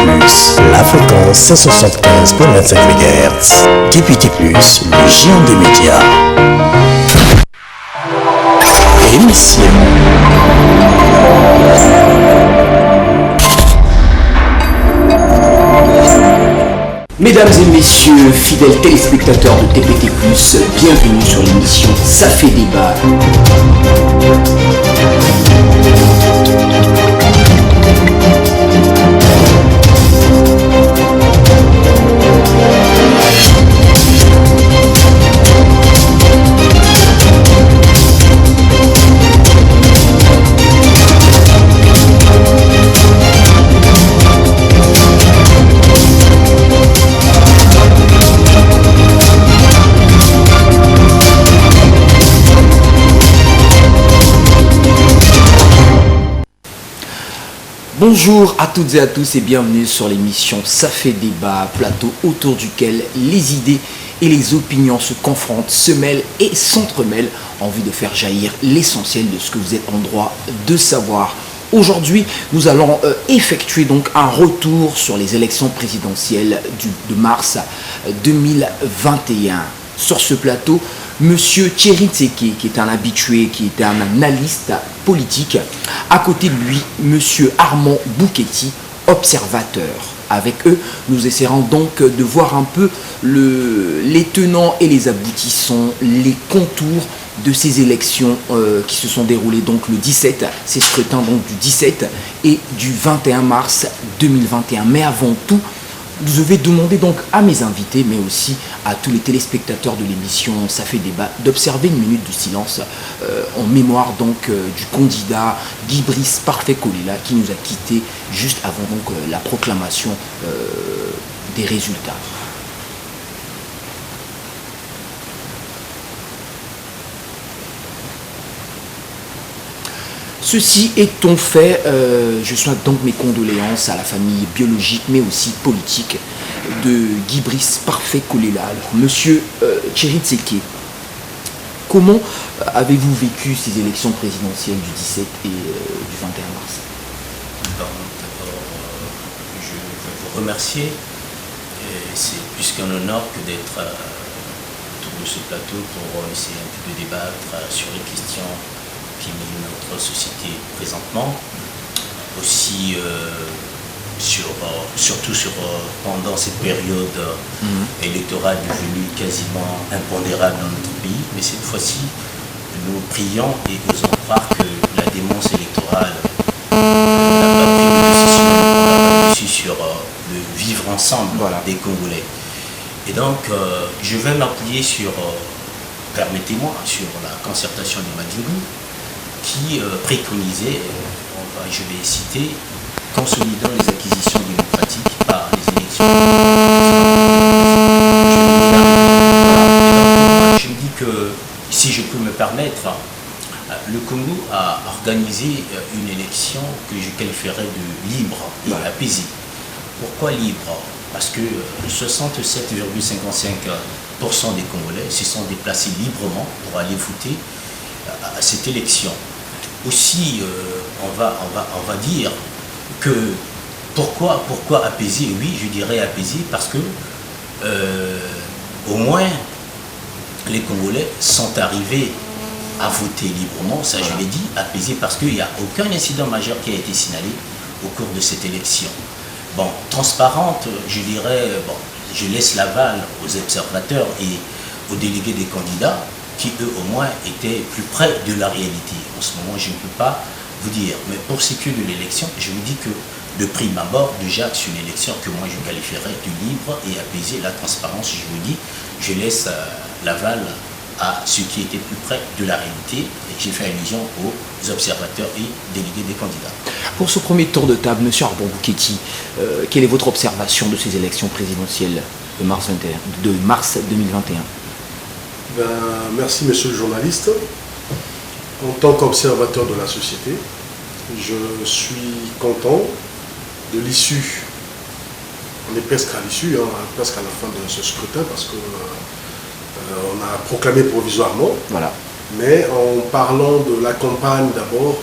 la fréquence 175.25 MHz. Député Plus, le géant des médias. Émission. Mesdames et messieurs, fidèles téléspectateurs de TPT+, bienvenue sur l'émission Ça fait débat. Bonjour à toutes et à tous et bienvenue sur l'émission Ça fait débat, plateau autour duquel les idées et les opinions se confrontent, se mêlent et s'entremêlent en vue de faire jaillir l'essentiel de ce que vous êtes en droit de savoir. Aujourd'hui, nous allons effectuer donc un retour sur les élections présidentielles de mars 2021. Sur ce plateau, Monsieur Thierry Tseke, qui est un habitué, qui est un analyste politique. À côté de lui, Monsieur Armand Bouquetti, observateur. Avec eux, nous essaierons donc de voir un peu les tenants et les aboutissants, les contours de ces élections qui se sont déroulées donc le 17, ces scrutins donc du 17 et du 21 mars 2021. Mais avant tout, je vais demander donc à mes invités, mais aussi à tous les téléspectateurs de l'émission Ça fait débat, d'observer une minute de silence en mémoire donc du candidat Guy Brice Parfait Kolela qui nous a quittés juste avant donc la proclamation des résultats. Ceci étant fait, je souhaite donc mes condoléances à la famille biologique mais aussi politique de Guy Brice Parfait Kolela. Alors, Monsieur Thierry Tseke, comment avez-vous vécu ces élections présidentielles du 17 et du 21 mars? D'abord, je veux vous remercier. C'est plus qu'un honneur que d'être autour de ce plateau pour essayer un peu de débattre sur les questions qui mène notre société présentement, aussi surtout pendant cette période électorale devenue quasiment impondérable dans notre pays. Mais cette fois-ci, nous prions et osons croire que la démence électorale n'a pas pris de décision, n'a pas décidé sur le vivre ensemble des Congolais. Et donc, je vais m'appuyer sur, permettez-moi, sur la concertation de Madjougou, qui préconisait, je vais citer, consolidant les acquisitions démocratiques par les élections. Je me dis que, si je peux me permettre, le Congo a organisé une élection que je qualifierais de libre et apaisée. Pourquoi libre? Parce que 67,55% des Congolais se sont déplacés librement pour aller voter à cette élection. Aussi, on va dire que pourquoi apaiser? Oui, je dirais apaiser parce que au moins les Congolais sont arrivés à voter librement, ça je l'ai dit, apaisé parce qu'il n'y a aucun incident majeur qui a été signalé au cours de cette élection. Bon, transparente, je dirais, je laisse l'aval aux observateurs et aux délégués des candidats, qui eux au moins étaient plus près de la réalité. En ce moment, je ne peux pas vous dire. Mais pour ce qui est de l'élection, je vous dis que de prime abord, déjà c'est une élection que moi je qualifierais de libre et apaisée. La transparence, je vous dis, je laisse l'aval à ceux qui étaient plus près de la réalité. Et j'ai fait allusion aux observateurs et délégués des candidats. Pour ce premier tour de table, M. Armand Bouquetti, quelle est votre observation de ces élections présidentielles de mars 2021? Merci monsieur le journaliste. En tant qu'observateur de la société, je suis content de l'issue. On est presque à l'issue, presque à la fin de ce scrutin parce qu'on a proclamé provisoirement. Voilà. Mais en parlant de la campagne d'abord,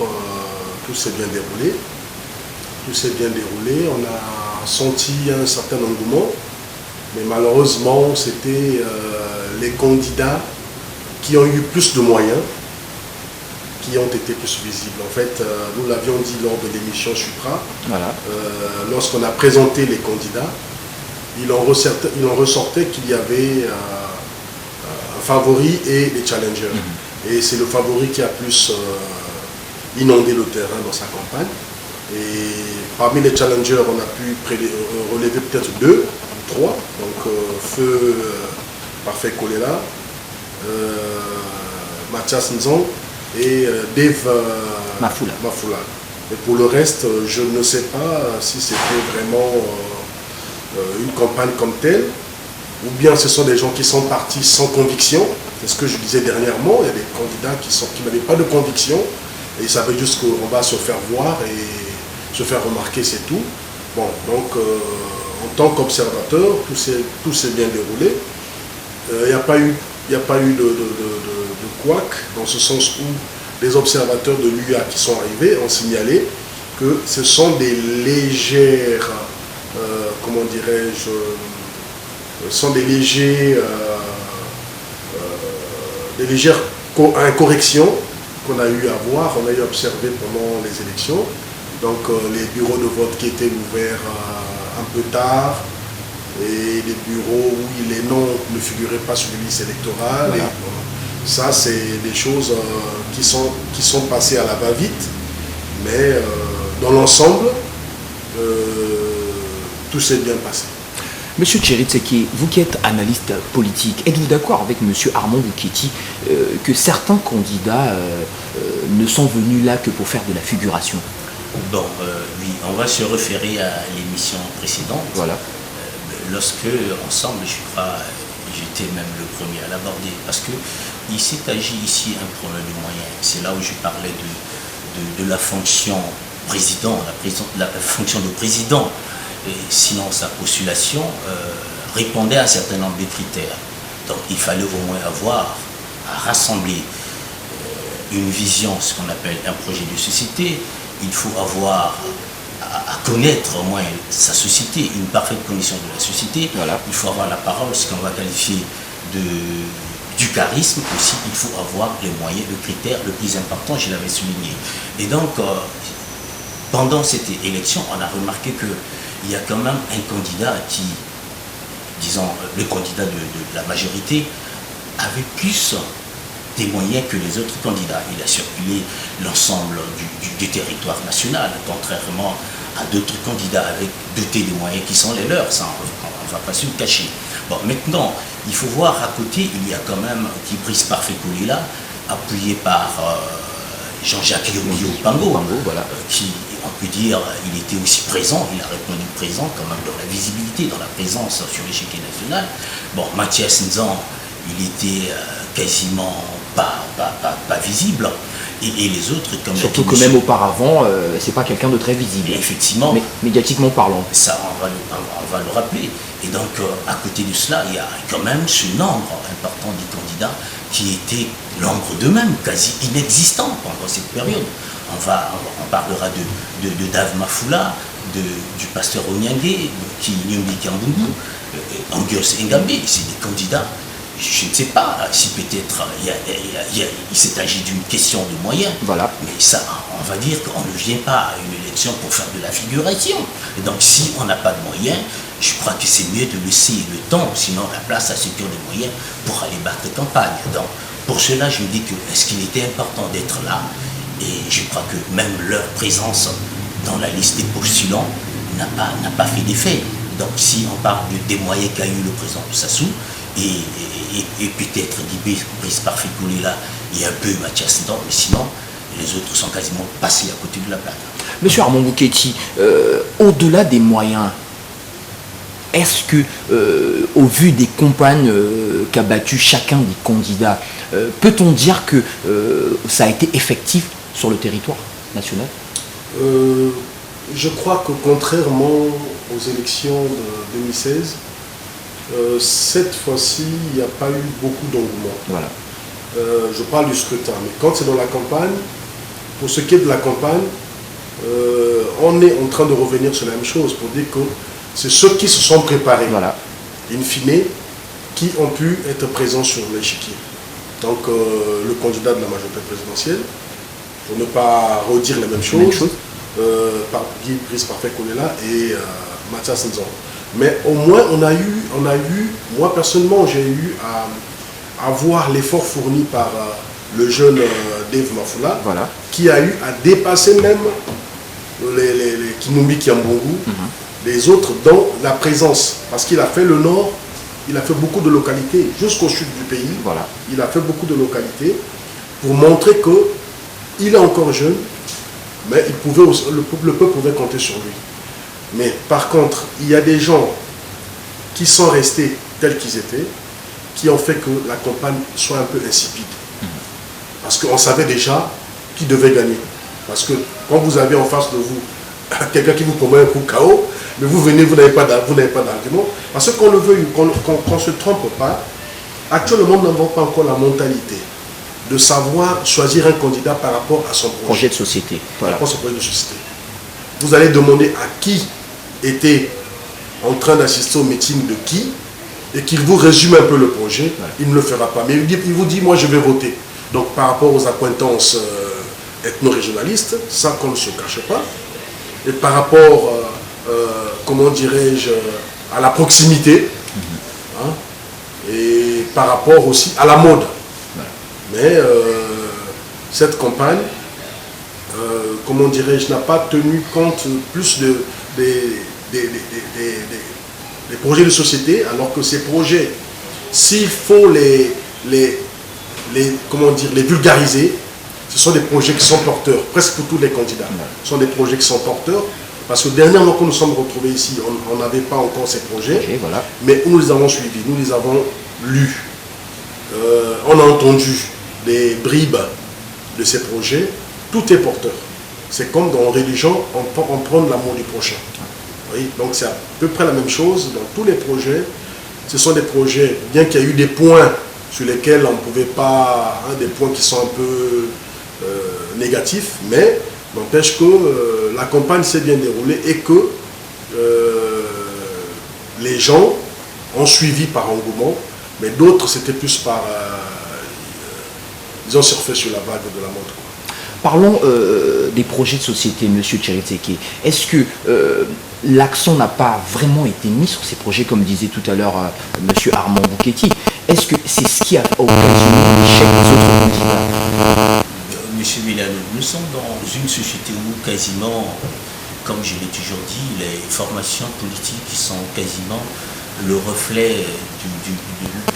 tout s'est bien déroulé. On a senti un certain engouement, mais malheureusement, c'était les candidats qui ont eu plus de moyens qui ont été plus visibles. En fait, nous l'avions dit lors de l'émission Supra, Voilà. Lorsqu'on a présenté les candidats, il en ressortait qu'il y avait un favori et les challengers. Et c'est le favori qui a plus inondé le terrain dans sa campagne. Et parmi les challengers, on a pu relever peut-être 2 ou 3. Donc Feu Parfait Kolela, Mathias Nzon et Dave Mafula. Et pour le reste, je ne sais pas si c'était vraiment une campagne comme telle, ou bien ce sont des gens qui sont partis sans conviction. C'est ce que je disais dernièrement, il y a des candidats qui n'avaient pas de conviction, et ils savaient juste qu'on va se faire voir et se faire remarquer, c'est tout. Bon, donc en tant qu'observateur, tout s'est bien déroulé. Il n'y a pas eu de couac, dans ce sens où les observateurs de l'UA qui sont arrivés ont signalé que ce sont des légères, comment dirais-je, des légères incorrections qu'on a eu à voir, on a eu observé pendant les élections. Donc les bureaux de vote qui étaient ouverts un peu tard, et les bureaux où les noms ne figuraient pas sur les listes électorales. Voilà. Et, ça, c'est des choses qui sont passées à la va-vite, mais dans l'ensemble, tout s'est bien passé. Monsieur Tcheritseki, vous qui êtes analyste politique, êtes-vous d'accord avec Monsieur Armand Bouketi que certains candidats ne sont venus là que pour faire de la figuration? Bon, oui, on va se référer à l'émission précédente. Voilà. Lorsque, ensemble, je crois, j'étais même le premier à l'aborder, parce qu'il s'est agi ici un problème de moyens. C'est là où je parlais de la fonction président, la fonction de président. Et sinon, sa postulation répondait à un certain nombre de critères. Donc, il fallait au moins avoir à rassembler une vision, ce qu'on appelle un projet de société. Il faut avoir à connaître au moins sa société, une parfaite connaissance de la société. Voilà. Il faut avoir la parole, ce qu'on va qualifier du charisme aussi. Il faut avoir les moyens, le critère le plus important, je l'avais souligné. Et donc, pendant cette élection, on a remarqué qu'il y a quand même un candidat qui, disons, le candidat de la majorité, avait plus des moyens que les autres candidats. Il a circulé l'ensemble du territoire national, contrairement à d'autres candidats dotés des moyens qui sont les leurs. Ça, on ne va pas se le cacher. Bon, maintenant, il faut voir à côté, il y a quand même Kipris Parfait Kolela, appuyé par Jean-Jacques Yomio Pango, voilà. Qui, on peut dire, il était aussi présent, il a répondu présent quand même dans la visibilité, dans la présence sur l'échiquier national. Bon, Mathias Nzan, il était quasiment pas visible. Et les autres, comme surtout que même auparavant, c'est pas quelqu'un de très visible. Effectivement. Mais médiatiquement parlant. Ça, on va le rappeler. Et donc, à côté de cela, il y a quand même ce nombre important de candidats qui étaient l'ombre d'eux-mêmes, quasi inexistants pendant cette période. On parlera de Dave Mafula, du pasteur Onyangue, qui Nyombi Kambungu, Angus Engambe. C'est des candidats. Je ne sais pas si peut-être il s'est agi d'une question de moyens, voilà. Mais ça, on va dire qu'on ne vient pas à une élection pour faire de la figuration. Et donc si on n'a pas de moyens, je crois que c'est mieux de laisser le temps, sinon la place à ceux qui ont des moyens pour aller battre campagne. Donc pour cela, je me dis que est-ce qu'il était important d'être là, et je crois que même leur présence dans la liste des postulants n'a pas fait d'effet. Donc si on parle des moyens qu'a eu le président Sassou, et peut-être Brice Parfait Kolela et un peu Mathias Nzan, mais sinon les autres sont quasiment passés à côté de la plaque. Monsieur Armand Bouketi, au-delà des moyens, est-ce que, au vu des campagnes qu'a battues chacun des candidats, peut-on dire que ça a été effectif sur le territoire national? Je crois que contrairement aux élections de 2016, cette fois-ci, il n'y a pas eu beaucoup d'engouement. Voilà. Je parle du scrutin, mais quand c'est dans la campagne, pour ce qui est de la campagne, on est en train de revenir sur la même chose, pour dire que c'est ceux qui se sont préparés, Voilà. in fine, qui ont pu être présents sur l'échiquier. Donc le candidat de la majorité présidentielle, pour ne pas redire les mêmes choses, Guy Brice Parfait Kolela et Mathias Nzon. Mais au moins on a eu, moi personnellement j'ai eu à voir l'effort fourni par le jeune Dave Mafula, Voilà. qui a eu à dépasser même les Kinumbi Kiambongu, les autres dans la présence, parce qu'il a fait le nord, il a fait beaucoup de localités jusqu'au sud du pays. Voilà. Il a fait beaucoup de localités pour montrer que il est encore jeune, mais il pouvait aussi, le peuple pouvait compter sur lui. Mais par contre, il y a des gens qui sont restés tels qu'ils étaient, qui ont fait que la campagne soit un peu insipide. Parce qu'on savait déjà qui devait gagner. Parce que quand vous avez en face de vous quelqu'un qui vous promet un coup KO, mais vous venez, vous n'avez pas d'argument. Parce qu'on le veuille, qu'on ne se trompe pas, actuellement, nous n'avons pas encore la mentalité de savoir choisir un candidat par rapport à son Projet de société. par Voilà. rapport à son projet de société. Vous allez demander à qui était en train d'assister au meeting de qui, et qu'il vous résume un peu le projet, il ne le fera pas. Mais il vous dit, moi je vais voter. Donc par rapport aux accointances ethno-régionalistes, ça qu'on ne se cache pas. Et par rapport, comment dirais-je, à la proximité, hein, et par rapport aussi à la mode. Mais cette campagne, comment dirais-je, n'a pas tenu compte plus des projets de société, alors que ces projets, s'il faut comment dire, les vulgariser, ce sont des projets qui sont porteurs, presque pour tous les candidats. Ce sont des projets qui sont porteurs, parce que dernièrement, quand nous sommes retrouvés ici, on n'avait pas encore ces projets, Ok, voilà. mais nous les avons suivis, nous les avons lus. On a entendu des bribes de ces projets, tout est porteur. C'est comme dans la religion, on prend l'amour du prochain. Oui, donc c'est à peu près la même chose dans tous les projets. Ce sont des projets, bien qu'il y ait eu des points sur lesquels on ne pouvait pas, hein, des points qui sont un peu négatifs, mais n'empêche que la campagne s'est bien déroulée et que les gens ont suivi par engouement, mais d'autres c'était plus par... ils ont surfé sur la vague de la mode. Parlons des projets de société, M. Tcheritseke. Est-ce que l'accent n'a pas vraiment été mis sur ces projets, comme disait tout à l'heure M. Armand Bouketi? Est-ce que c'est ce qui a occasionné l'échec des autres candidats? Monsieur Milano, nous sommes dans une société où quasiment, comme je l'ai toujours dit, les formations politiques sont quasiment le reflet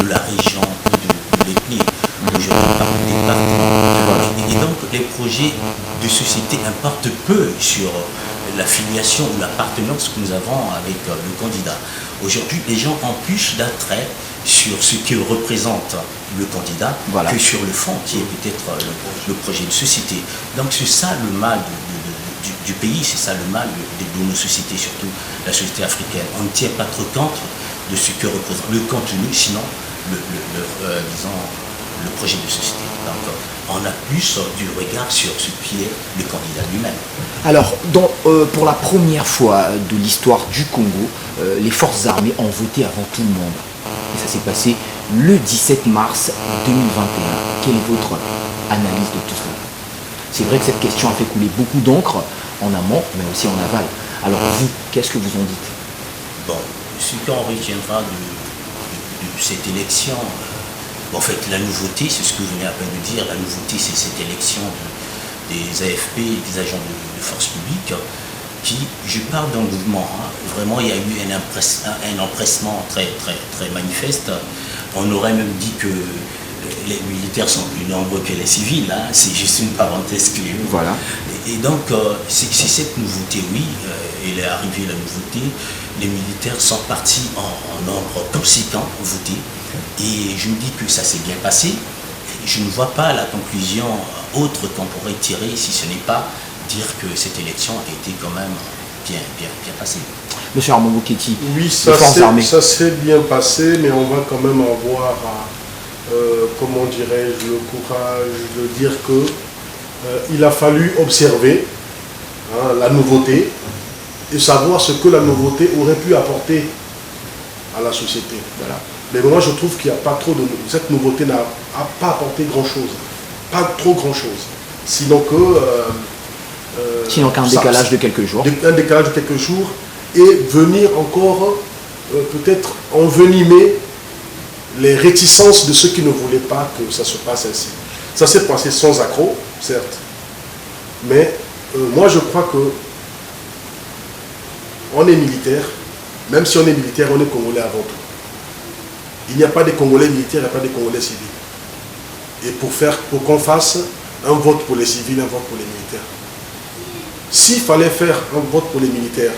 de la région, de l'ethnie. Aujourd'hui, par le département. Et donc, les projets de société importent peu sur la filiation ou l'appartenance que nous avons avec le candidat. Aujourd'hui, les gens ont plus d'attrait sur ce que représente le candidat que sur le fond, qui est peut-être le projet de société. Donc, c'est ça le mal du pays, c'est ça le mal de nos sociétés, surtout la société africaine. On ne tient pas trop compte de ce que représente le contenu, sinon, disons, le projet de société. Donc, on a plus du regard sur ce qui est le candidat lui-même. Alors, pour la première fois de l'histoire du Congo, les forces armées ont voté avant tout le monde. Et ça s'est passé le 17 mars 2021. Quelle est votre analyse de tout cela? C'est vrai que cette question a fait couler beaucoup d'encre en amont, mais aussi en aval. Alors vous, qu'est-ce que vous en dites? Bon, ce qu'on retiendra de cette élection, en fait, la nouveauté, c'est ce que vous venez à peine de dire, la nouveauté, c'est cette élection des AFP, des agents de force publique, qui, je parle d'un mouvement, hein, vraiment, il y a eu un empressement très, très, très manifeste. On aurait même dit que les militaires sont plus nombreux que les civils, hein, c'est juste une parenthèse que voilà. Et donc, c'est cette nouveauté, oui, il est arrivé la nouveauté, les militaires sont partis en nombre conséquent voter. Et je me dis que ça s'est bien passé. Je ne vois pas la conclusion autre qu'on pourrait tirer si ce n'est pas dire que cette élection a été quand même bien passée. Monsieur Armand Bouketi, oui, ça s'est bien passé, mais on va quand même avoir, comment dirais-je, le courage de dire que il a fallu observer, hein, la nouveauté, et savoir ce que la nouveauté aurait pu apporter à la société. Voilà. Mais moi, je trouve qu'il n'y a pas trop de... Cette nouveauté n'a pas apporté grand-chose. Pas trop grand-chose. Sinon Sinon qu'un décalage de quelques jours. Un décalage de quelques jours et venir encore peut-être envenimer les réticences de ceux qui ne voulaient pas que ça se passe ainsi. Ça s'est passé sans accroc, certes. Mais moi, je crois que on est militaire. Même si on est militaire, on est Congolais avant tout. Il n'y a pas de Congolais militaires, il n'y a pas de Congolais civils. Et pour qu'on fasse un vote pour les civils, un vote pour les militaires. S'il fallait faire un vote pour les militaires,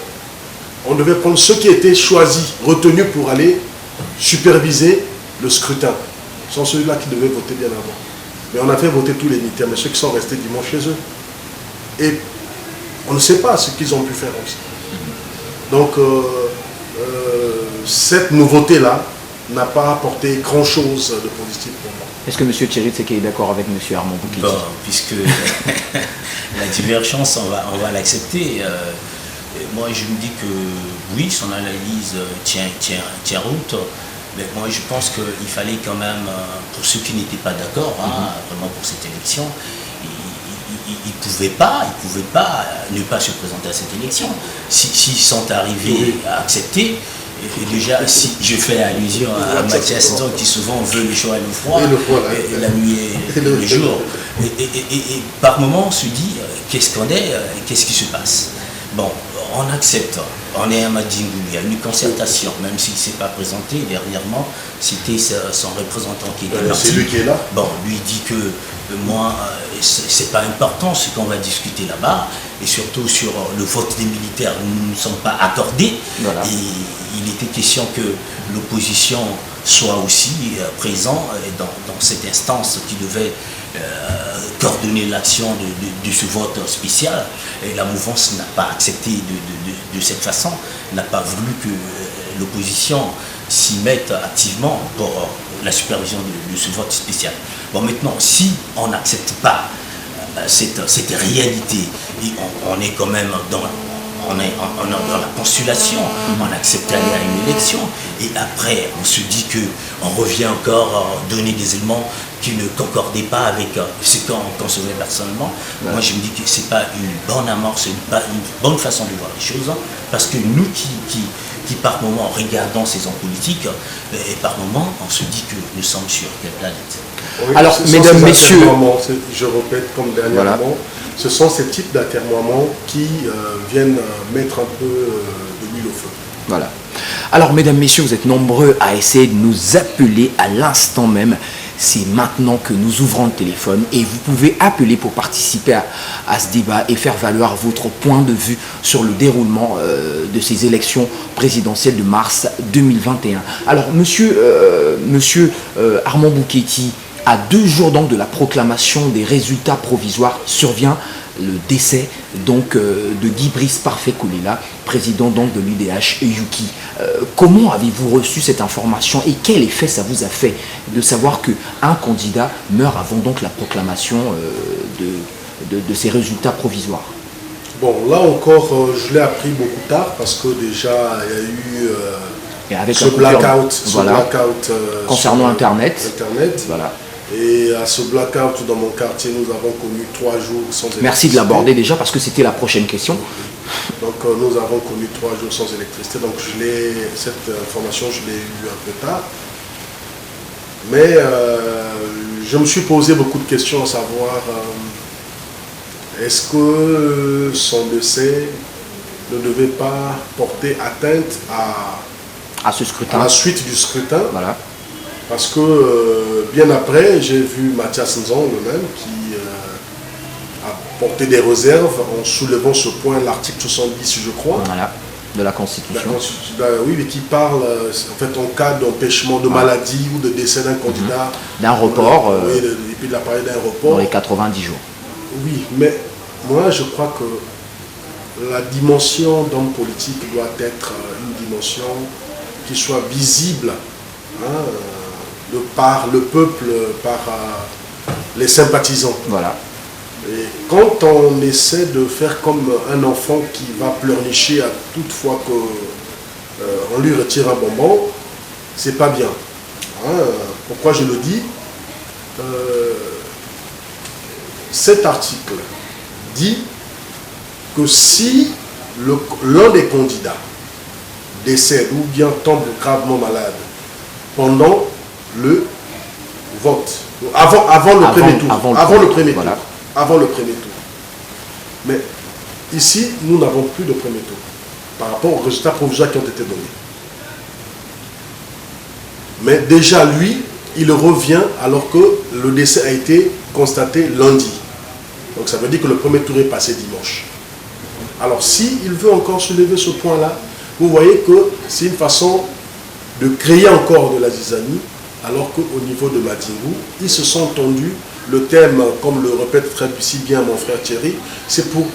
on devait prendre ceux qui étaient choisis, retenus pour aller superviser le scrutin. Ce sont ceux-là qui devaient voter bien avant. Mais on a fait voter tous les militaires, mais ceux qui sont restés dimanche chez eux. Et on ne sait pas ce qu'ils ont pu faire aussi. Donc, cette nouveauté-là n'a pas apporté grand-chose de positif pour moi. Est-ce que M. Thierry Tseke est d'accord avec M. Armand Bouketi? Bon, puisque la divergence, on va l'accepter. Moi, je me dis que oui, son analyse tient route. Mais moi, je pense qu'il fallait quand même, pour ceux qui n'étaient pas d'accord, vraiment pour cette élection, ils ne pouvaient pas ne pas se présenter à cette élection. S'ils sont arrivés à accepter, et déjà, si je fais allusion à Mathias Nzong qui souvent veut le chaud et le froid, et la nuit et le jour, et par moments on se dit, qu'est-ce qu'on est, qu'est-ce qui se passe? Bon, on accepte, on est à Madjingoul, il y a une concertation, même s'il ne s'est pas présenté dernièrement, c'était son représentant qui était parti. C'est lui qui est là. Bon, lui dit que moi, c'est pas important ce qu'on va discuter là-bas, et surtout sur le vote des militaires, nous ne sommes pas accordés. Voilà. Et il était question que l'opposition soit aussi présent dans cette instance qui devait coordonner l'action de ce vote spécial. Et la mouvance n'a pas accepté de cette façon, n'a pas voulu que l'opposition s'y mette activement pour la supervision de ce vote spécial. Bon, maintenant, si on n'accepte pas cette réalité, et on est quand même dans la consultation, on accepte d'aller à une élection, et après on se dit qu'on revient encore donner des éléments qui ne concordaient pas avec ce qu'on concevait personnellement. Ouais. Moi je me dis que c'est pas une bonne amorce, pas une bonne façon de voir les choses, parce que nous qui par moment regardons ces hommes politiques, et par moment on se dit que nous sommes sur quelle planète. Oui, alors, mesdames, messieurs, je répète comme dernièrement, voilà. Ce sont ces types d'atermoiements qui viennent mettre un peu de l'huile au feu. Voilà. Alors, mesdames, messieurs, vous êtes nombreux à essayer de nous appeler à l'instant même. C'est maintenant que nous ouvrons le téléphone et vous pouvez appeler pour participer à ce débat et faire valoir votre point de vue sur le déroulement de ces élections présidentielles de mars 2021. Alors, monsieur Armand Bouketi, à 2 jours donc de la proclamation des résultats provisoires, survient le décès donc de Guy Brice Parfait Kolela, président donc de l'UDH Yuki. Comment avez-vous reçu cette information et quel effet ça vous a fait de savoir qu'un candidat meurt avant donc la proclamation de ces résultats provisoires? Bon, là encore, je l'ai appris beaucoup tard parce que déjà il y a eu avec ce blackout, concernant Internet. Voilà. Et à ce blackout dans mon quartier, nous avons connu 3 jours sans électricité. Merci de l'aborder déjà parce que c'était la prochaine question. Donc nous avons connu 3 jours sans électricité. Donc cette information, je l'ai eue un peu tard. Mais je me suis posé beaucoup de questions à savoir est-ce que son décès ne devait pas porter atteinte à ce scrutin, à la suite du scrutin. Voilà. Parce que bien après, j'ai vu Mathias Nzong lui-même qui a porté des réserves en soulevant ce point, l'article 70, je crois. Voilà, de la Constitution. Oui, mais qui parle en fait en cas d'empêchement de maladie ou de décès d'un candidat. D'un report. Oui, et puis de l'appareil d'un report. Dans les 90 jours. Oui, mais moi je crois que la dimension d'homme politique doit être une dimension qui soit visible. Par le peuple, par les sympathisants. Voilà. Et quand on essaie de faire comme un enfant qui va pleurnicher à toute fois qu'on lui retire un bonbon, c'est pas bien. Hein, pourquoi je le dis? Cet article dit que si l'un des candidats décède ou bien tombe gravement malade pendant le vote, avant le premier tour, avant le premier tour. Mais ici, nous n'avons plus de premier tour par rapport aux résultats provisoires qui ont été donnés. Mais déjà, lui, il revient alors que le décès a été constaté lundi. Donc ça veut dire que le premier tour est passé dimanche. Alors s'il veut encore soulever ce point-là, vous voyez que c'est une façon de créer encore de la zizanie, alors qu'au niveau de Madingou, ils se sont tendus. Le thème, comme le répète très si bien mon frère Thierry, c'est pour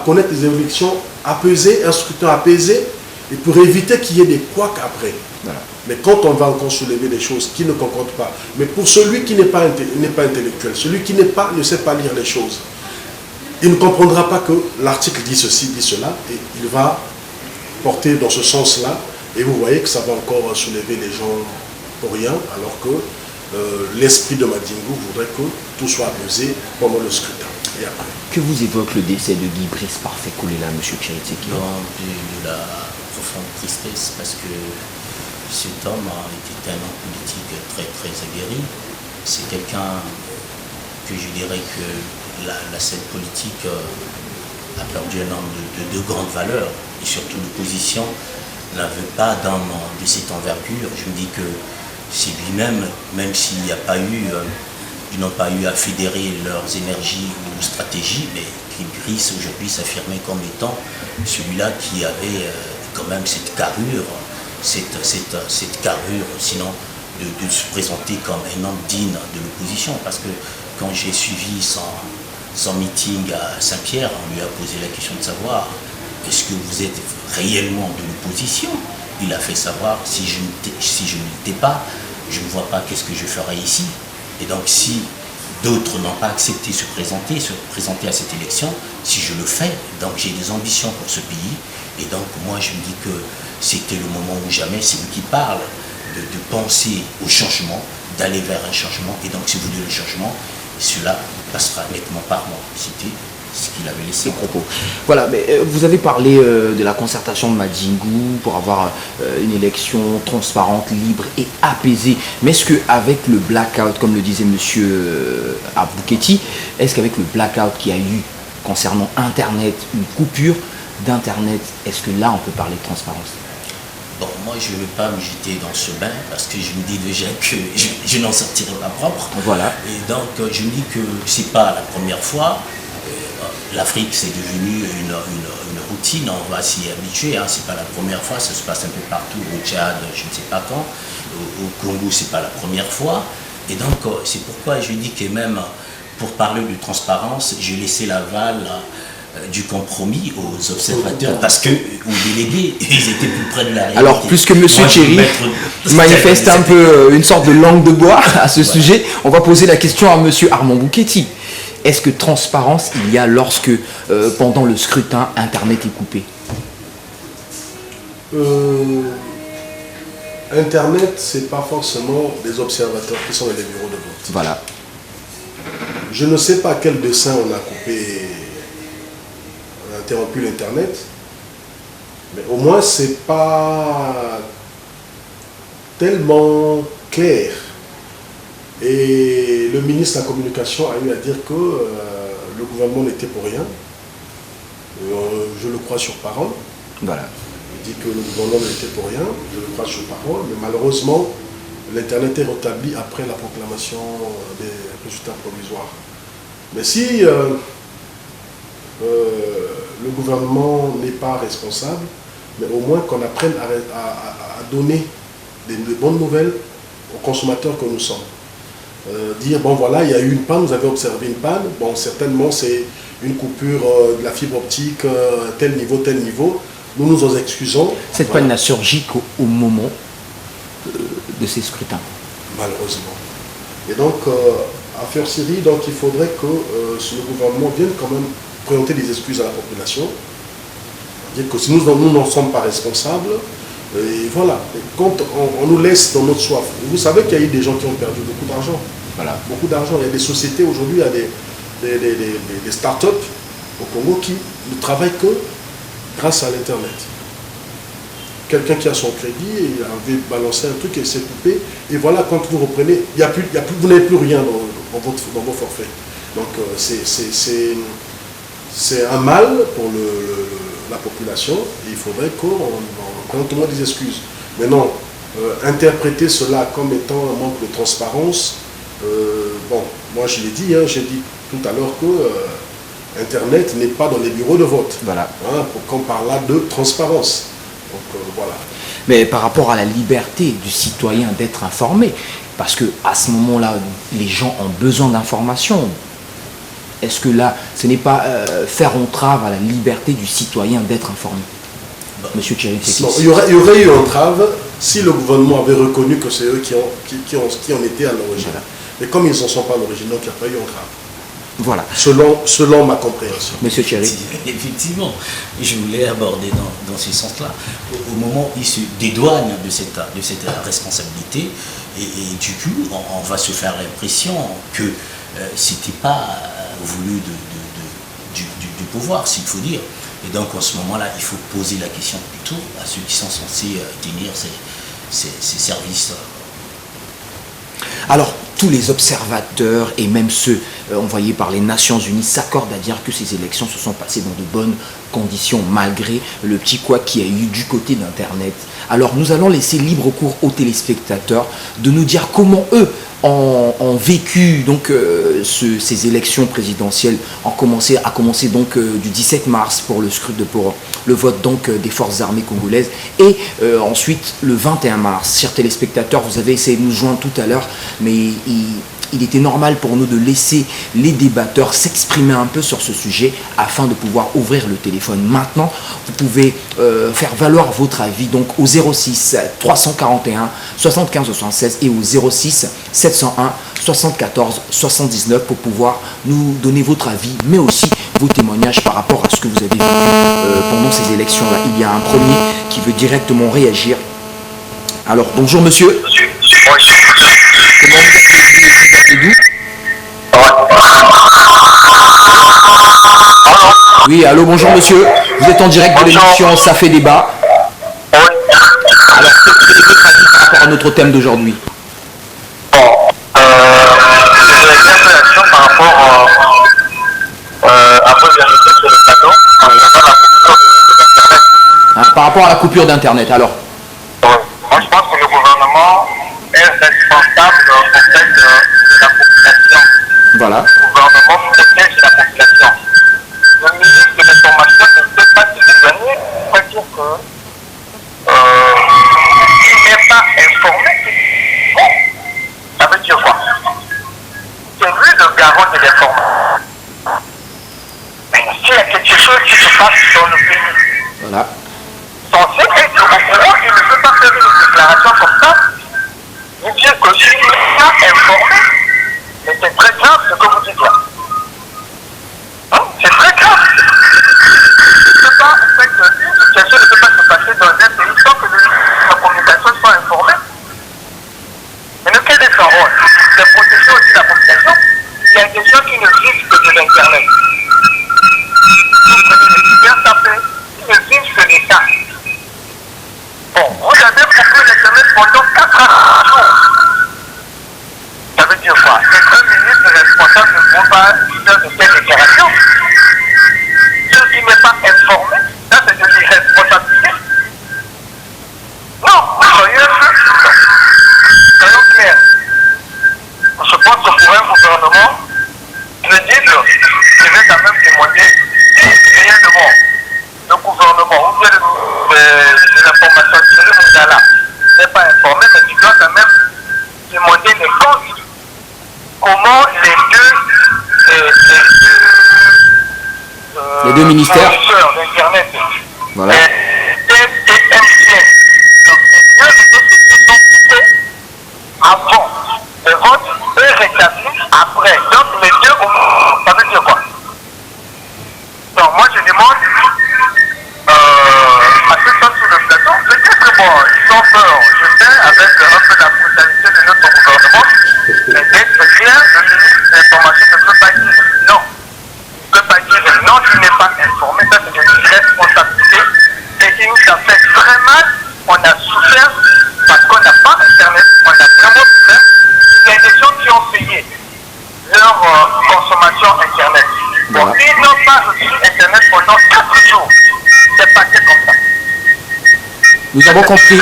connaître les élections apaisées, un scrutin apaisé, et pour éviter qu'il y ait des couacs après. Voilà. Mais quand on va encore soulever des choses qui ne concordent pas, mais pour celui qui n'est pas intellectuel, celui qui ne sait pas lire les choses, il ne comprendra pas que l'article dit ceci, dit cela, et il va porter dans ce sens-là, et vous voyez que ça va encore soulever les gens pour rien, alors que l'esprit de Madingou voudrait que tout soit apaisé pendant le scrutin. Et après. Que vous évoque le décès de Guy Brice Parfait Koulela, M. Thierry Tseki? De la profonde tristesse, parce que cet homme était un homme politique très très aguerri. C'est quelqu'un que je dirais que la scène politique a perdu un homme de grande valeur, et surtout l'opposition n'en veut pas d'homme de cette envergure. Je me dis que c'est lui-même, même s'il n'y a pas eu, ils n'ont pas eu à fédérer leurs énergies ou stratégies, mais Guy Brice aujourd'hui s'affirmait comme étant celui-là qui avait quand même cette carrure, sinon de se présenter comme un homme digne de l'opposition. Parce que quand j'ai suivi son meeting à Saint-Pierre, on lui a posé la question de savoir est-ce que vous êtes réellement de l'opposition? Il a fait savoir si je ne l'étais pas, je ne vois pas qu'est-ce que je ferais ici. Et donc si d'autres n'ont pas accepté de se présenter à cette élection, si je le fais, donc j'ai des ambitions pour ce pays. Et donc moi je me dis que c'était le moment ou jamais, c'est lui qui parle de penser au changement, d'aller vers un changement. Et donc si vous voulez le changement, cela passera nettement par moi. C'était ce qu'il avait laissé. Propos. Voilà, mais vous avez parlé de la concertation de Madingou pour avoir une élection transparente, libre et apaisée. Mais est-ce qu'avec le blackout, comme le disait M. Abouketi, est-ce qu'avec le blackout qu'il y a eu concernant Internet, une coupure d'Internet, est-ce que là on peut parler de transparence? Bon, moi je ne veux pas me jeter dans ce bain parce que je me dis déjà que je n'en sortirai pas propre. Voilà. Et donc je me dis que c'est pas la première fois. L'Afrique c'est devenu une routine, on va s'y habituer, hein. C'est pas la première fois, ça se passe un peu partout, au Tchad, je ne sais pas quand, au Congo c'est pas la première fois. Et donc c'est pourquoi je dis que même pour parler de transparence, j'ai laissé l'aval du compromis aux observateurs parce que aux délégués, ils étaient plus près de la réalité. Alors, puisque M. Thierry manifeste un peu une sorte de langue de bois à ce sujet, on va poser la question à M. Armand Bouketi. Est-ce que transparence il y a lorsque, pendant le scrutin, Internet est coupé? Internet, c'est pas forcément des observateurs qui sont dans les bureaux de vote. Voilà. Je ne sais pas quel dessin on a coupé, on a interrompu l'Internet, mais au moins c'est pas tellement clair. Et le ministre de la Communication a eu à dire que le gouvernement n'était pour rien. Je le crois sur parole. Voilà. Il dit que le gouvernement n'était pour rien, je le crois sur parole, mais malheureusement, l'Internet est rétabli après la proclamation des résultats provisoires. Mais si le gouvernement n'est pas responsable, mais au moins qu'on apprenne à donner des bonnes nouvelles aux consommateurs que nous sommes. Dire, bon voilà, il y a eu une panne, vous avez observé une panne, bon certainement c'est une coupure de la fibre optique, tel niveau, nous nous en excusons. Cette panne n'a surgi qu'au moment de ces scrutins. Malheureusement. Et donc, à faire série, donc il faudrait que le gouvernement vienne quand même présenter des excuses à la population. Dire que si nous n'en sommes pas responsables, et voilà, et quand on nous laisse dans notre soif. Vous savez qu'il y a eu des gens qui ont perdu beaucoup d'argent. Voilà. Beaucoup d'argent. Il y a des sociétés aujourd'hui, il y a des start-up au Congo qui ne travaillent que grâce à l'Internet. Quelqu'un qui a son crédit, il avait balancé un truc et il s'est coupé. Et voilà, quand vous reprenez, vous n'avez plus rien dans vos forfaits. Donc c'est un mal pour la population et il faudrait qu'on présente au moins des excuses. Maintenant, interpréter cela comme étant un manque de transparence, bon, moi je l'ai dit, j'ai dit tout à l'heure que Internet n'est pas dans les bureaux de vote. Voilà. Pour qu'on parle là de transparence. Donc voilà. Mais par rapport à la liberté du citoyen d'être informé, parce que à ce moment-là, les gens ont besoin d'informations. Est-ce que là, ce n'est pas faire entrave à la liberté du citoyen d'être informé? Monsieur Thierry Tsekis. Il y aurait eu entrave si le gouvernement avait reconnu que c'est eux qui en étaient à l'origine. Voilà. Mais comme ils n'en sont pas à l'origine, donc il n'y a pas eu entrave. Voilà. Selon ma compréhension. Monsieur Thierry. Effectivement, je voulais aborder dans ce sens-là. Au moment où il se dédouane de cette responsabilité, et du coup, on va se faire l'impression que c'était pas voulu du pouvoir, s'il faut dire. Et donc, en ce moment-là, il faut poser la question plutôt à ceux qui sont censés tenir ces services. Alors, tous les observateurs et même ceux envoyés par les Nations Unies s'accordent à dire que ces élections se sont passées dans de bonnes conditions malgré le petit couac qu'il y a eu du côté d'Internet. Alors, nous allons laisser libre cours aux téléspectateurs de nous dire comment eux ont vécu donc ces élections présidentielles a commencé donc du 17 mars pour le scrutin, pour le vote donc des forces armées congolaises et ensuite le 21 mars. Chers téléspectateurs, vous avez essayé de nous joindre tout à l'heure, mais il était normal pour nous de laisser les débatteurs s'exprimer un peu sur ce sujet afin de pouvoir ouvrir le téléphone. Maintenant, vous pouvez faire valoir votre avis donc au 06 341 75 76 et au 06 701 74 79 pour pouvoir nous donner votre avis, mais aussi vos témoignages par rapport à ce que vous avez vécu pendant ces élections-là. Il y a un premier qui veut directement réagir. Alors, bonjour monsieur. Comment vous appelez-vous? Oui, allô, bonjour monsieur. Vous êtes en direct de l'émission Ça fait débat. Alors, quel est votre avis par rapport à notre thème d'aujourd'hui? J'ai une réaction par rapport à vos vérités sur le plateau, Par rapport à la coupure d'Internet, alors. Moi, je pense que le gouvernement est responsable auprès de la population. Voilà. Le gouvernement protège la population. Le ministre de l'Information ne peut pas se dédouaner, c'est-à-dire que il n'est pas informé. Bon, ça veut dire quoi? C'est lui le garant de l'information. Mais s'il y a quelque chose qui se passe dans le pays, Voilà. censé être au courant, il ne peut pas faire une déclaration comme ça. Vous dire que je suis pas informé, mais c'est très grave ce que vous dites là. Hein? C'est très grave. En fait, une situation ne peut pas se passer dans un pays sans que les ministres de la communication soient informés. Mais quel est son rôle? C'est protéger aussi la population. Il y a des gens qui ne vivent que de l'Internet. Vous prenez les cybertapés, ils ne vivent que de ça. Bon, vous avez coupé l'Internet pendant 4 jours. Ça veut dire quoi? C'est un ministre responsable ne peut pas faire de telles déclarations. Ceux qui n'est pas informé, ça c'est de l'irresponsabilité. Non, soyons clairs. Je pense que pour un gouvernement crédible, je vais quand même témoigner rien de bon. Le gouvernement, ou bien l'information sur le Mundala n'est pas informé, mais tu dois quand même demander les causes. Comment les deux ministères d'Internet, voilà. et MTN, donc les deux sociétés sont coupées avant le vote et rétablis après. peur, je sais, avec un peu la brutalité de notre gouvernement, mais d'être clair, le ministre de l'Information ne peut pas dire non. Il ne peut pas dire non, tu n'es pas informé, ça c'est une responsabilité. Et qui nous a fait très mal, on a souffert parce qu'on n'a pas Internet, on a vraiment souffert. Il y a des gens qui ont payé leur consommation Internet. Bon, ils n'ont pas reçu Internet pendant 4 jours. C'est passé comme ça. Nous avons compris le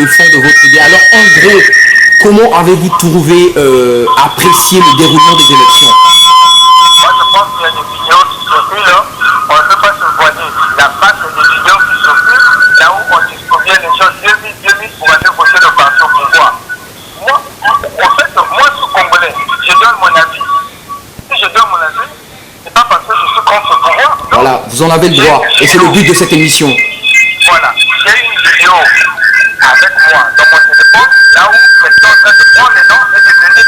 fond de votre idée. Alors, en gros, comment avez-vous trouvé, apprécié le déroulement des élections? Moi, je pense qu'il y a des vidéos qui circulent là. On ne peut pas se voiler la face des vidéos qui circulent là où on dit combien les gens 2000 pour aller voter le parti au pouvoir. Moi, en fait, moi, je suis congolais. Je donne mon avis. Si je donne mon avis, c'est pas parce que je suis contre le pouvoir. Non. Voilà, vous en avez le droit. Et c'est le but de cette émission. Voilà, j'ai une vidéo avec moi dans mon téléphone, là où je suis en train de prendre les noms et de donner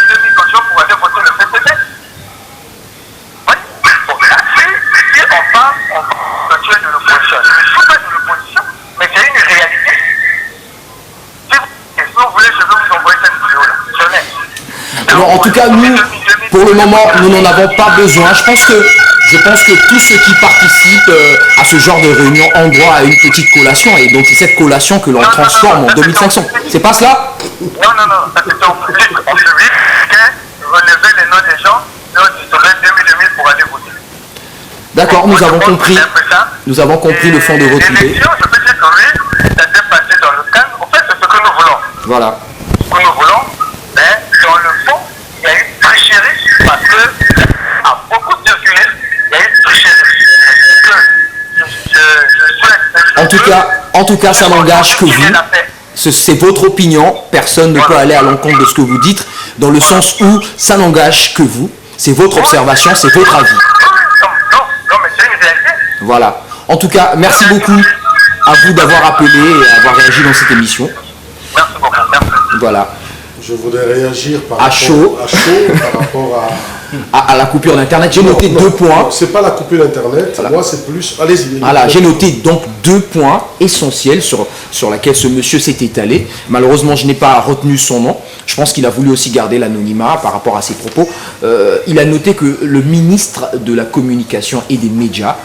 2000 cautions pour aller voter le PCD. Oui, bon, là, si on parle que tu es de l'opposition, je ne suis pas de l'opposition, mais c'est une réalité. Si vous voulez, je vais vous envoyer cette vidéo-là. Je l'ai. Alors, en tout cas, nous, pour le moment, nous n'en avons pas besoin. Je pense que tous ceux qui participent à ce genre de réunion ont droit à une petite collation. Et donc, c'est cette collation que l'on transforme en 2500. C'est pas cela? Non, ça c'était au public. Au public, relever les noms des gens, donc il serait 2000 pour aller voter. D'accord, nous avons compris. Nous avons compris le fond de votre idée. L'élection, je peux dire que oui, ça s'est passé dans le cadre. En fait, c'est ce que nous voulons. Voilà. Ce que nous voulons, mais dans le fond, il y a eu tricherie parce que, à beaucoup circulé, il y a eu tricherie. En tout cas, ça n'engage que vous. C'est votre opinion. Personne ne peut aller à l'encontre de ce que vous dites, dans le sens où ça n'engage que vous. C'est votre observation, c'est votre avis. Non, mais c'est une réalité. Voilà. En tout cas, merci beaucoup à vous d'avoir appelé et avoir réagi dans cette émission. Merci beaucoup. Merci. Voilà. Je voudrais réagir par À chaud. par rapport À la coupure d'Internet, j'ai noté Non, 2 points. Non, c'est pas la coupure d'Internet. Voilà. Moi, c'est plus. Allez-y. Voilà, j'ai noté donc 2 points essentiels sur lesquels ce monsieur s'est étalé. Malheureusement, je n'ai pas retenu son nom. Je pense qu'il a voulu aussi garder l'anonymat par rapport à ses propos. Il a noté que le ministre de la Communication et des Médias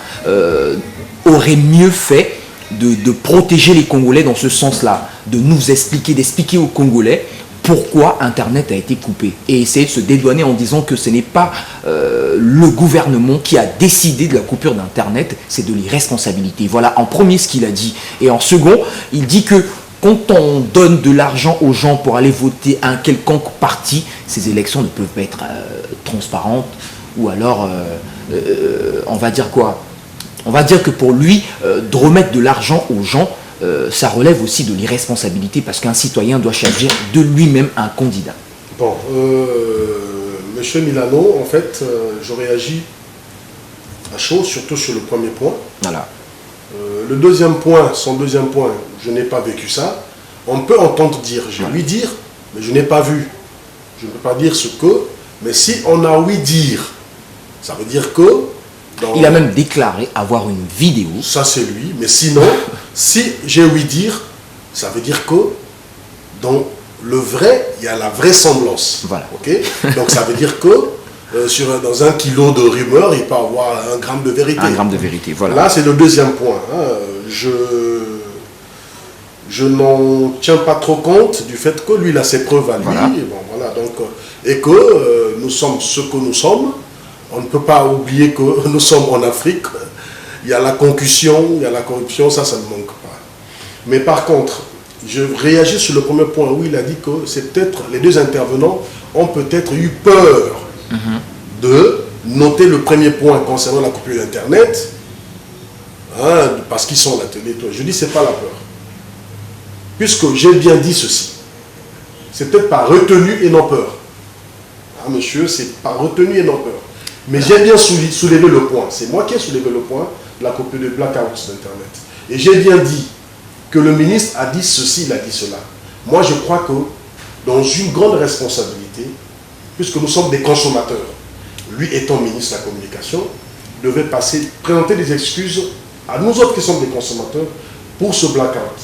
aurait mieux fait de protéger les Congolais dans ce sens-là, de nous expliquer, d'expliquer aux Congolais pourquoi Internet a été coupé et essayer de se dédouaner en disant que ce n'est pas le gouvernement qui a décidé de la coupure d'Internet, c'est de l'irresponsabilité. Voilà en premier ce qu'il a dit. Et en second, il dit que quand on donne de l'argent aux gens pour aller voter un quelconque parti, ces élections ne peuvent pas être transparentes ou alors, on va dire quoi? On va dire que pour lui, de remettre de l'argent aux gens, ça relève aussi de l'irresponsabilité parce qu'un citoyen doit choisir de lui-même un candidat. Bon, monsieur Milano, en fait, je réagis à chaud, surtout sur le premier point. Voilà. Le deuxième point, son deuxième point, je n'ai pas vécu ça. On peut entendre dire, j'ai ouï dire, mais je n'ai pas vu. Je ne peux pas dire ce que, mais si on a ouï dire, ça veut dire que... Il a même déclaré avoir une vidéo. Ça c'est lui, mais sinon, si j'ai ouï dire, ça veut dire que dans le vrai, il y a la vraisemblance. Voilà. Okay. Donc ça veut dire que dans 1 kilo de rumeurs, il peut y avoir 1 gramme de vérité. 1 gramme de vérité, voilà. Là, c'est le deuxième point. Hein. Je n'en tiens pas trop compte du fait que lui, il a ses preuves à lui. Voilà. Bon, voilà, donc, et que nous sommes ce que nous sommes. On ne peut pas oublier que nous sommes en Afrique. Il y a la concussion, il y a la corruption, ça ne manque pas. Mais par contre, je réagis sur le premier point où il a dit que c'est peut-être, les deux intervenants ont peut-être eu peur de noter le premier point concernant la coupure d'Internet, hein, parce qu'ils sont à la télé. Je dis, c'est pas la peur. Puisque j'ai bien dit ceci, c'est peut-être par retenue et non peur. Ah, monsieur, c'est par retenue et non peur. Mais j'ai bien soulevé le point. C'est moi qui ai soulevé le point de la coupure de blackout d'Internet. Et j'ai bien dit que le ministre a dit ceci, il a dit cela. Moi, je crois que dans une grande responsabilité, puisque nous sommes des consommateurs, lui étant ministre de la Communication, devait présenter des excuses à nous autres qui sommes des consommateurs pour ce blackout.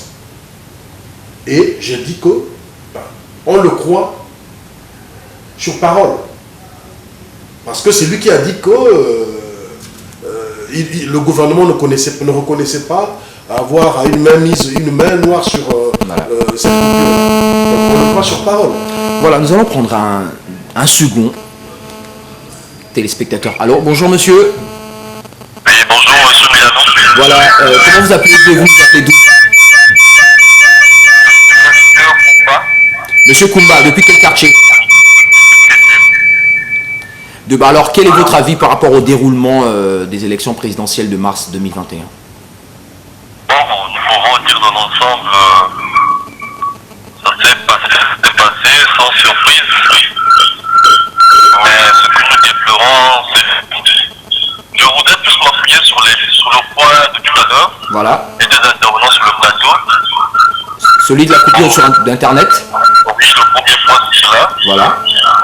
Et j'ai dit que on le croit sur parole. Parce que c'est lui qui a dit que le gouvernement ne reconnaissait pas avoir une main noire sur cette coupure. Donc on le croit sur parole. Voilà, nous allons prendre un second téléspectateur. Alors, bonjour monsieur. Oui, bonjour, monsieur Milano. Voilà, comment vous appelez? Pouvez-vous nous appeler d'où? Monsieur Kumba. Monsieur Kumba, depuis quel quartier? Alors, quel est votre avis par rapport au déroulement des élections présidentielles de mars 2021? Bon, nous pouvons dire dans l'ensemble, ça s'est passé sans surprise. Mais ce que nous déplorons, c'est... Je voudrais plus m'appuyer sur le point de tout à l'heure Voilà. et des intervenants sur le plateau. Celui de la coupure d'Internet? Oui, le premier point, c'est cela. Voilà.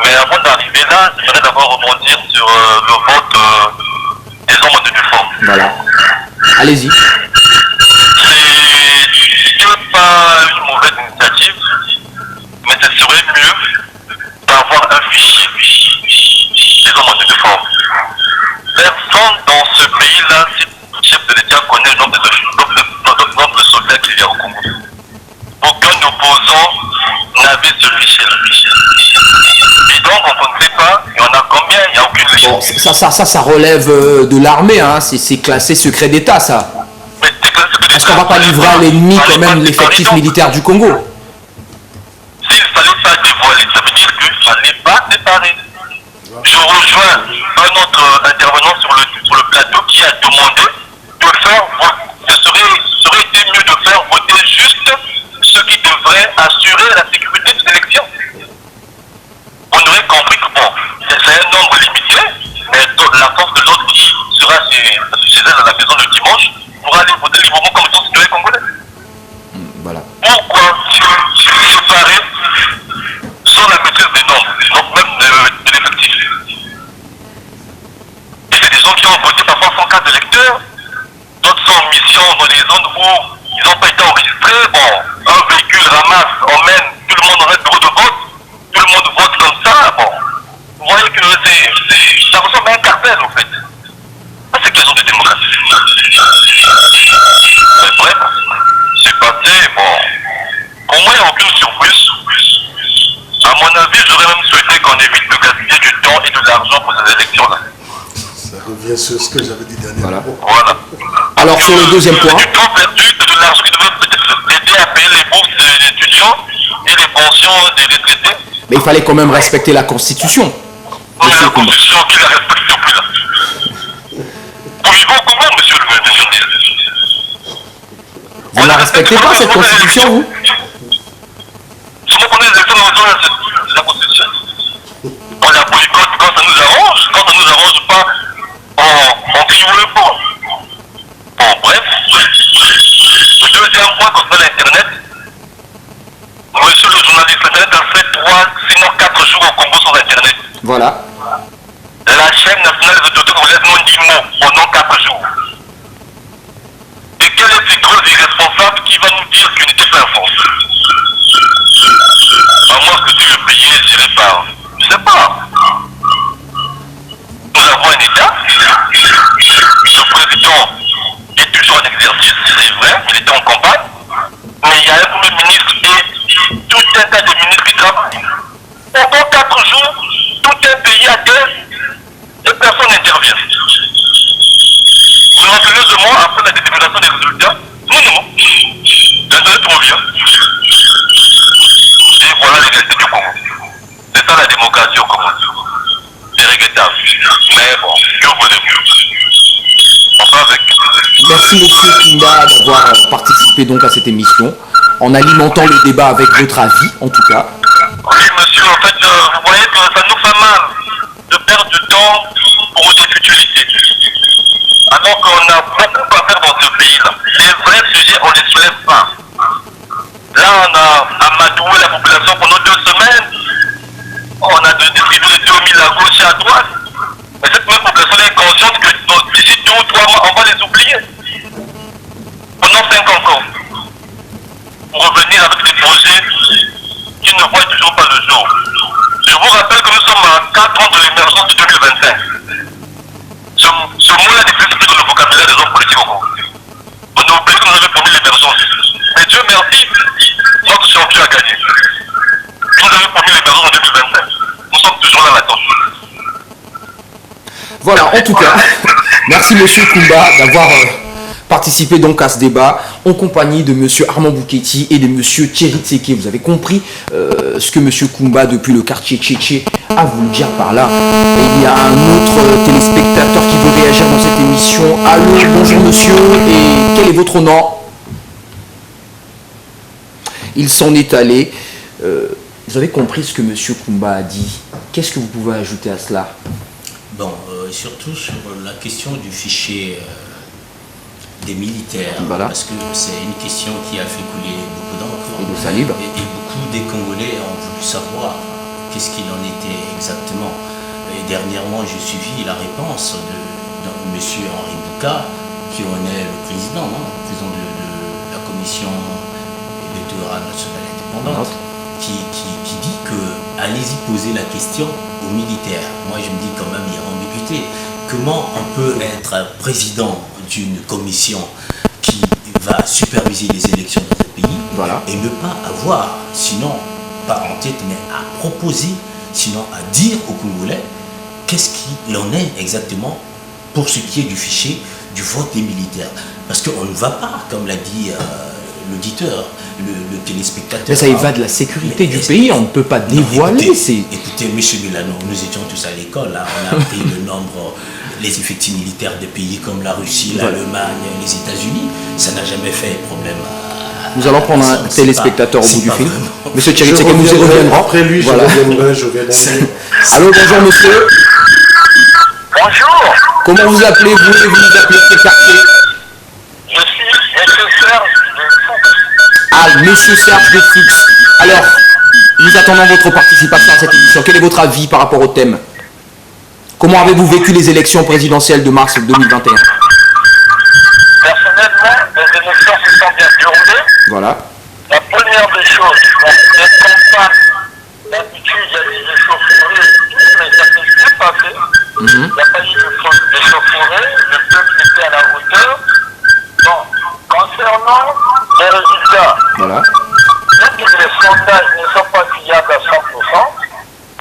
Mais avant d'arriver là, j'aimerais d'abord rebondir sur le vote des hommes en uniforme. Voilà. Allez-y. C'est pas une mauvaise initiative, mais ce serait mieux d'avoir un fichier des hommes en uniforme. Personne dans ce pays-là, si le chef de l'État connaît le nombre de soldats qu'il y a au Congo. Aucun opposant n'avait ce fichier-là. Et donc, on ne sait pas, il y en a combien, il n'y a aucune liste. Bon, ça relève de l'armée, hein. C'est classé secret d'État, ça. Mais c'est clair, ce que Parce qu'on ne va pas livrer à l'ennemi quand même l'effectif militaire du Congo. S'il ne fallait pas dévoiler, ça veut dire qu'il ne fallait pas séparer. Je rejoins un autre intervenant sur le plateau qui a demandé de faire voter. Ce serait été mieux de faire voter juste ceux qui devraient assurer la sécurité des élections. On aurait compris que bon, c'est un nombre limité, mais la force de l'ordre qui sera chez elle à la maison le dimanche pourra aller voter librement comme tous les citoyens congolais. Voilà. Pourquoi séparer sans la maîtrise des nombres, donc même de l'effectif? Et c'est des gens qui ont voté parfois sans carte d'électeur, d'autres sont en mission dans les zones où ils n'ont pas été enregistrés. Bon, un véhicule ramasse, emmène, tout le monde aurait bureau de vote, tout le monde vote comme ça. Bon, vous voyez que ça ressemble à un cartel en fait. Ça, c'est question de démocratie. Mais bref, c'est passé, bon. Pour moi, il n'y a aucune surprise. À mon avis, j'aurais même souhaité qu'on évite de gaspiller du temps et de l'argent pour ces élections-là. Ça revient sur ce que j'avais dit dernièrement. Voilà. Alors, sur le deuxième point. Du temps perdu et de l'argent qui devait peut-être aider à payer les bourses des étudiants et les pensions des retraités. Mais il fallait quand même respecter la Constitution. Mais Monsieur la Kumba. Constitution, qui la respecte plus là? Vous vivez au Congo, monsieur le ministre? Vous ne la respectez pas, cette Constitution, vous? Comment on est les élections dans la Constitution? On la boycotte quand ça nous arrange, quand ça nous arrange pas, on crie le fort. Bon, bref. Le deuxième point concernant l'Internet. Monsieur le journaliste, l'Internet a fait 3, sinon 4 jours au Congo sans Internet. Voilà. La chaîne nationale des autorités congolaises n'ont dit mot pendant 4 jours. Et quel est ce gros irresponsable qui va nous dire qu'il n'était pas informé? À moins que tu le payes, je ne sais pas. Je ne sais pas. Nous avons un État. Le président est toujours en exercice, c'est vrai, il était en campagne. Mais il y a un premier ministre et tout un tas de ministres qui travaillent. Pendant 4 jours, tout un pays à terre et personne n'intervient. Miraculeusement, après la détermination des résultats, non, l'internet revient. Et voilà les réalités du Congo. C'est ça la démocratie au Congo. C'est regrettable. Mais bon, que voulez-vous? On va avec. Merci, monsieur Kumba, d'avoir participé donc à cette émission, en alimentant le débat avec votre avis, en tout cas. Oui, monsieur, en fait, vous voyez que ça nous fait mal de perdre du temps pour des futilités. Alors qu'on a beaucoup à faire dans ce pays-là. Les vrais sujets, on ne les soulève pas. Là, on a amadoué la population pendant 2 semaines. On a distribué 2000 à gauche et à droite. Mais cette même population est consciente que d'ici 2 ou 3 mois, on va les oublier. Pendant 5 ans encore. Pour revenir avec des projets dossiers qui ne voient toujours pas le jour. Je vous rappelle que nous sommes à 4 ans de l'émergence de 2025. Ce mot-là n'existe plus dans le vocabulaire des hommes politiques au Congo. On a oublié que nous avions promis l'émergence. Mais Dieu merci, notre champion a gagné. Nous avons promis l'émergence en 2025. Nous sommes toujours là là-dedans. Voilà, en tout cas, merci Monsieur Koumba d'avoir participé donc à ce débat en compagnie de Monsieur Armand Bouketi et de Monsieur Thierry Tseke. Vous avez compris ce que Monsieur Koumba depuis le quartier Tchétché a voulu dire par là. Et il y a un autre téléspectateur qui veut réagir dans cette émission. Allô, bonjour monsieur, et quel est votre nom? Il s'en est allé. Vous avez compris ce que Monsieur Koumba a dit. Qu'est-ce que vous pouvez ajouter à cela? Bon, surtout sur la question du fichier des militaires, voilà. Parce que c'est une question qui a fait couler beaucoup d'encre. Et de salive. Et beaucoup des Congolais ont voulu savoir qu'est-ce qu'il en était exactement. Et dernièrement, j'ai suivi la réponse de M. Henri Bouka, qui en est le président, de la commission électorale nationale indépendante, qui dit que allez-y poser la question aux militaires. Moi, je me dis quand même, il y a ambiguïté. Comment on peut être président d'une commission qui va superviser les élections dans ce pays et ne pas avoir, sinon, pas en tête, mais à proposer, sinon à dire aux Congolais qu'est-ce qu'il en est exactement pour ce qui est du fichier du vote des militaires. Parce qu'on ne va pas, comme l'a dit l'auditeur, le téléspectateur. Mais ça y va de la sécurité du pays, on ne peut pas dévoiler. Écoutez, M. Milano, nous étions tous à l'école, on a appris le nombre, les effectifs militaires des pays comme la Russie, l'Allemagne, les États-Unis. Ça n'a jamais fait problème à... Nous allons prendre un téléspectateur au bout du film. Monsieur Thierry Tseke nous y reviendrai. reviendra. Après lui, je reviendrai. Allô, bonjour monsieur. Bonjour, Comment vous appelez-vous et vous nous appelez quel quartier? je suis M. Serge de Fuchs. Ah, monsieur Serge de Fuchs. Alors, nous attendons votre participation à cette émission. Quel est votre avis par rapport au thème? Comment avez-vous vécu les élections présidentielles de mars 2021? Personnellement, les élections se sont bien déroulées. Voilà. La première des choses, les campagnes, d'habitude, il y a des échauffourées, mais ça s'est bien passé. Il n'y a pas eu d'échauffourées, le peuple était à la hauteur. Bon, concernant les résultats, Voilà. même si les sondages ne sont pas fiables à 100%,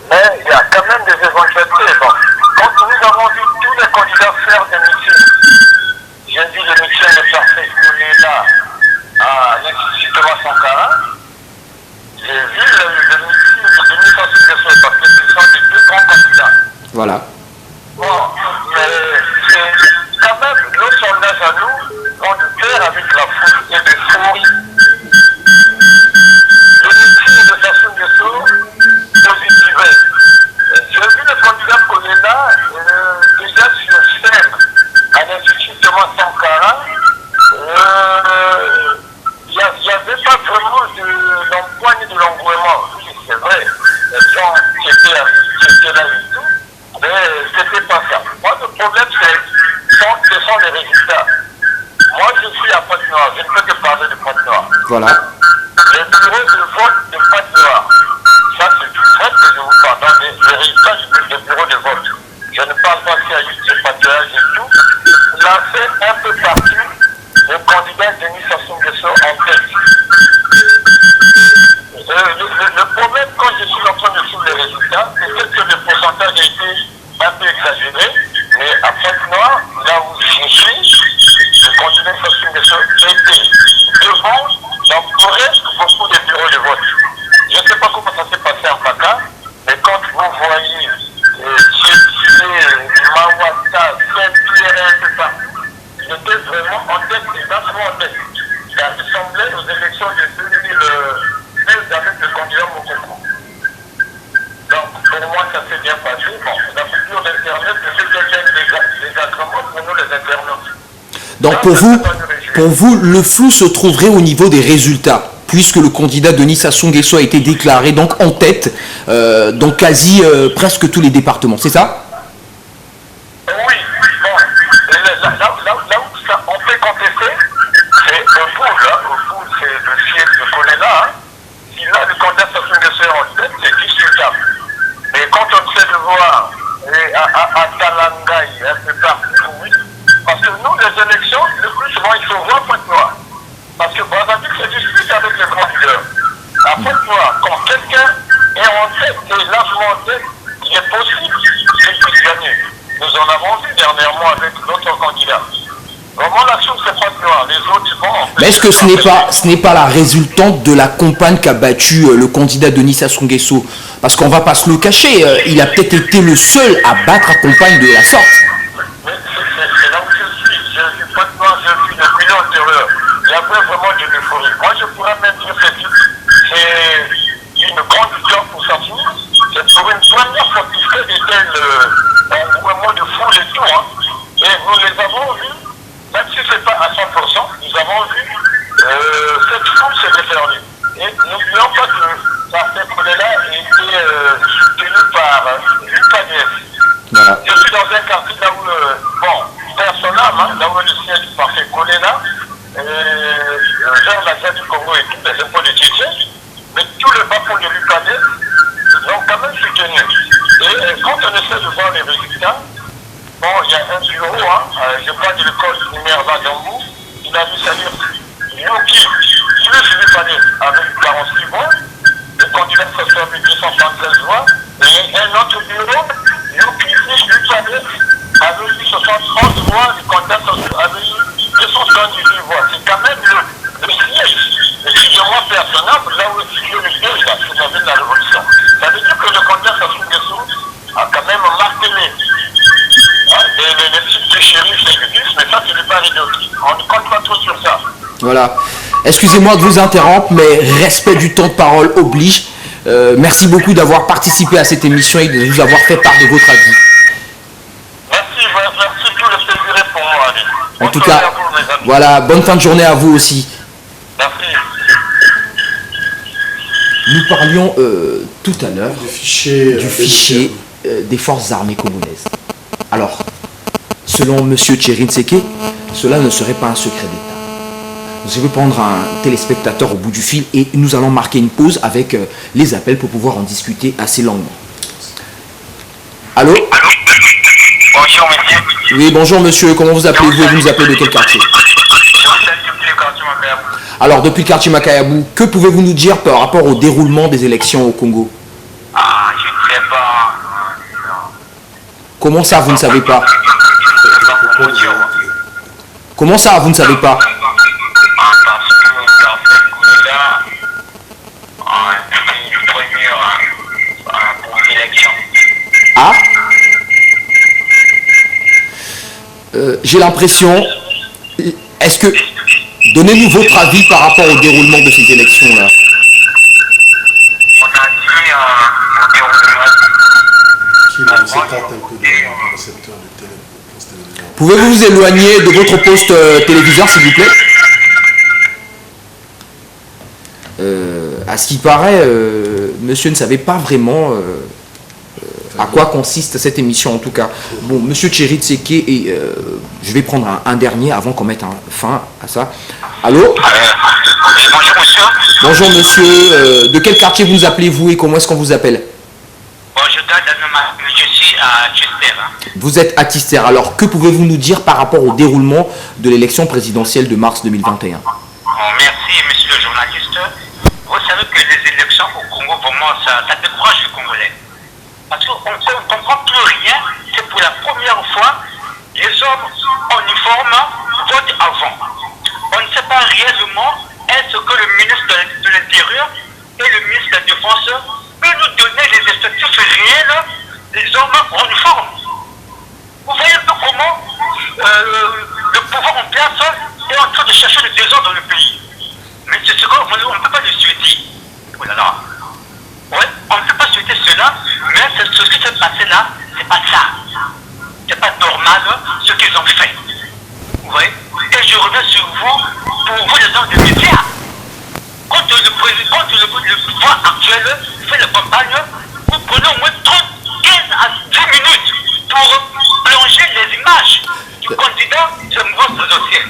mais il y a quand même des éventualités. Bon, quand nous avons vu tous les candidats faire des meetings, j'ai vu le meeting de Parfait là à l'Institut Sankara, j'ai vu le meeting de Denis Sassou Nguesso parce que ce sont les deux grands candidats. Voilà. Bon, mais c'est quand même nos sondages à nous ont de pair avec la foule et l'euphorie. Le meeting de Sassou Nguesso positivait. J'ai vu le candidat Kolela déjà sur scène à l'Institut Thomas Sankara. Il n'y avait pas vraiment de l'emploi ni de l'engouement. Oui, c'est vrai. Les gens qui étaient là et tout. Mais c'était pas ça. Moi, le problème, ce sont les résultats. Moi, je suis à Pointe-Noire. Je ne peux que parler de Pointe-Noire. Voilà. Les bureaux de vote de Pointe-Noire, ça, c'est tout vrai que je vous parle. Dans les résultats des bureaux de vote. Je ne parle pas qu'il y a eu des pâturages et tout. Il a fait un peu partout le candidat Denis Sassou Nguesso en tête. Le problème, quand je suis en train de suivre les résultats, c'est peut-être que le pourcentage a été un peu exagéré, mais à Pointe-Noire, là où je suis, le candidat Sassou Nguesso était devant dans presque beaucoup de bureaux de vote. Je ne sais pas comment ça s'est passé en Paka, mais quand vous voyez Mawata, Saint-Pierre, tout ça, j'étais vraiment en tête, exactement en tête. Ça ressemblait aux élections de 2016 avec le candidat Mokoko. Donc, pour moi, ça s'est bien passé. Bon, la culture d'Internet, c'est des agréments pour nous, les internautes. Donc pour vous, le flou se trouverait au niveau des résultats, puisque le candidat Denis Sassou Nguesso a été déclaré donc en tête dans quasi presque tous les départements, c'est ça? Oui, bon, là où ça, on peut contester, c'est au bout, là, au bout, c'est le siège de Kolela, si Mais est-ce que ce n'est pas la résultante de la campagne qu'a battu le candidat Denis Sassou Nguesso? Parce qu'on va pas se le cacher, il a peut-être été le seul à battre la campagne de la sorte. Mais c'est là où je suis. Je suis pas devant, je suis depuis l'antérieur. Il y avait vraiment de l'euphorie. Moi, je pourrais même dire que c'est une grande victoire pour Sassou. C'est pour une première fois qu'il fait des tels mouvements de foule et tout. Hein. Et nous les avons vus, même si ce n'est pas à 100%, nous avons vu cette foule se déferler. Et n'oublions pas que cette foule-là a été soutenue par l'UPADS. Voilà. Je suis dans un quartier là où, personnellement, hein, là où le ciel du parti collé là, vers la zone du Congo et tout, les politiciens, mais tout le bas pour de l'UPADS l'ont quand même soutenu. Et quand on essaie de voir les résultats, il y a un bureau, je parle de l'école primaire d'Adambou, il a mis ça dire Yuki, plus l'UPADS avec 46 voix, le candidat reçoit 276 voix, et un autre bureau, Yuki plus l'UPADS avait eu 71 voix, le candidat avait eu 278 voix. C'est quand même le siège. Excusez-moi personnellement, là où est situé le siège, là, c'est la ville de la Révolution. Ça veut dire que le candidat Sassou Nguesso a quand même marqué les sites de shérif existent, mais ça, c'est le pari d'autres. On ne compte pas trop sur ça. Voilà. Excusez-moi de vous interrompre, mais respect du temps de parole oblige. Merci beaucoup d'avoir participé à cette émission et de nous avoir fait part de votre avis. Merci, tout le plaisir est pour moi, allez. En tout cas, voilà, bonne fin de journée à vous aussi. Merci. Nous parlions tout à l'heure Du fichier des forces armées congolaises. Alors, selon M. Tchérin Tseke, cela ne serait pas un secret d'État. Je vais prendre un téléspectateur au bout du fil et nous allons marquer une pause avec les appels pour pouvoir en discuter assez longuement. Allô? Bonjour, monsieur. Oui, bonjour monsieur, comment vous appelez-vous et vous nous appelez de quel quartier? Je vous salue depuis le quartier Makayabou. Alors, depuis le quartier Makayabou, que pouvez-vous nous dire par rapport au déroulement des élections au Congo? Ah, je ne sais pas. Comment ça, vous ne savez pas? Je ne sais pas comment dire. Comment ça, vous ne savez pas? Parce que dans ce coup-là, c'est une première pour l'élection. Ah? J'ai l'impression... Est-ce que... Donnez-nous votre avis par rapport au déroulement de ces élections-là. On a dit au déroulement. qui s'écarte un peu du récepteur de télévision. Pouvez-vous vous éloigner de votre poste téléviseur, s'il vous plaît? À ce qui paraît, monsieur ne savait pas vraiment à quoi consiste cette émission en tout cas. Bon, monsieur Tchérin Tseke, et je vais prendre un dernier avant qu'on mette un fin à ça. Allô? Bonjour monsieur. Bonjour monsieur, de quel quartier vous nous appelez-vous et comment est-ce qu'on vous appelle? Je suis à Tister. Vous êtes à Tister, alors que pouvez-vous nous dire par rapport au déroulement de l'élection présidentielle de mars 2021? Merci monsieur le journaliste. Vous savez que les élections au Congo, vraiment, ça décourage les Congolais. Parce qu'on ne comprend plus rien. C'est pour la première fois, les hommes en uniforme votent avant. On ne sait pas réellement est-ce que le ministre de l'Intérieur et le ministre de la Défense peuvent nous donner les effectifs réels des hommes en uniforme. Vous voyez un peu comment le pouvoir en place est en train de chercher le désordre dans le pays. Mais c'est ce qu'on ne peut pas le souhaiter. Oh là là. Ouais, on ne peut pas souhaiter cela, mais ce qui s'est passé là, c'est pas ça. C'est pas normal ce qu'ils ont fait. Vous voyez? Et je reviens sur vous, pour vous les gens de médias. Quand le pouvoir actuel fait la campagne, vous prenez au moins 30, 15 à 10 minutes pour plonger les images du candidat de mouvement présidentiel.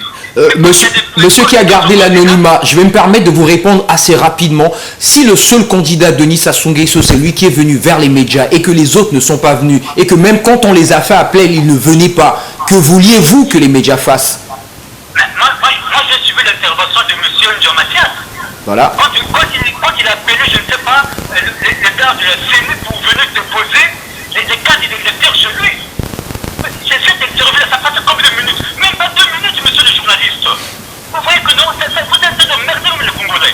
Monsieur qui a gardé l'anonymat, je vais me permettre de vous répondre assez rapidement. Si le seul candidat Denis Sassou Nguesso, c'est lui qui est venu vers les médias et que les autres ne sont pas venus et que même quand on les a fait appeler, ils ne venaient pas, que vouliez-vous que les médias fassent? Moi, j'ai suivi l'intervention de M. Ndiaye Mathias. Voilà. Quand il a appelé, je ne sais pas, les gars de la CENI pour venir déposer les cartes d'électeurs chez lui. C'est cette interview, ça passe combien de minutes? Même pas 2 minutes, monsieur le journaliste. Vous voyez que non, vous êtes de merder les Congolais.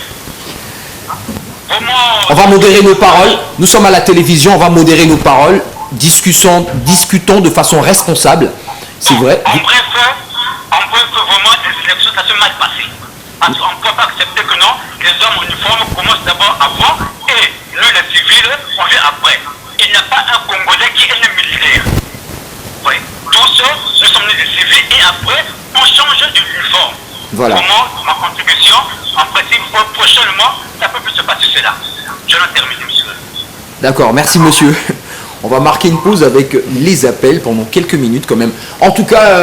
Vraiment. On va modérer nos paroles. Nous sommes à la télévision, on va modérer nos paroles. Discutons de façon responsable. C'est vrai. En bref, vraiment, les élections, ça s'est mal passé. Parce qu'on ne peut pas accepter que non, les hommes en uniforme commencent d'abord avant et nous, les civils, on vient après. Il n'y a pas un Congolais qui est un militaire. Oui. Tous, nous sommes des civils et après, on change d'uniforme. Voilà. Comment ma contribution, en principe, prochainement, ça peut plus se passer cela. Je l'en termine, monsieur. D'accord, merci monsieur. On va marquer une pause avec les appels pendant quelques minutes quand même. En tout cas,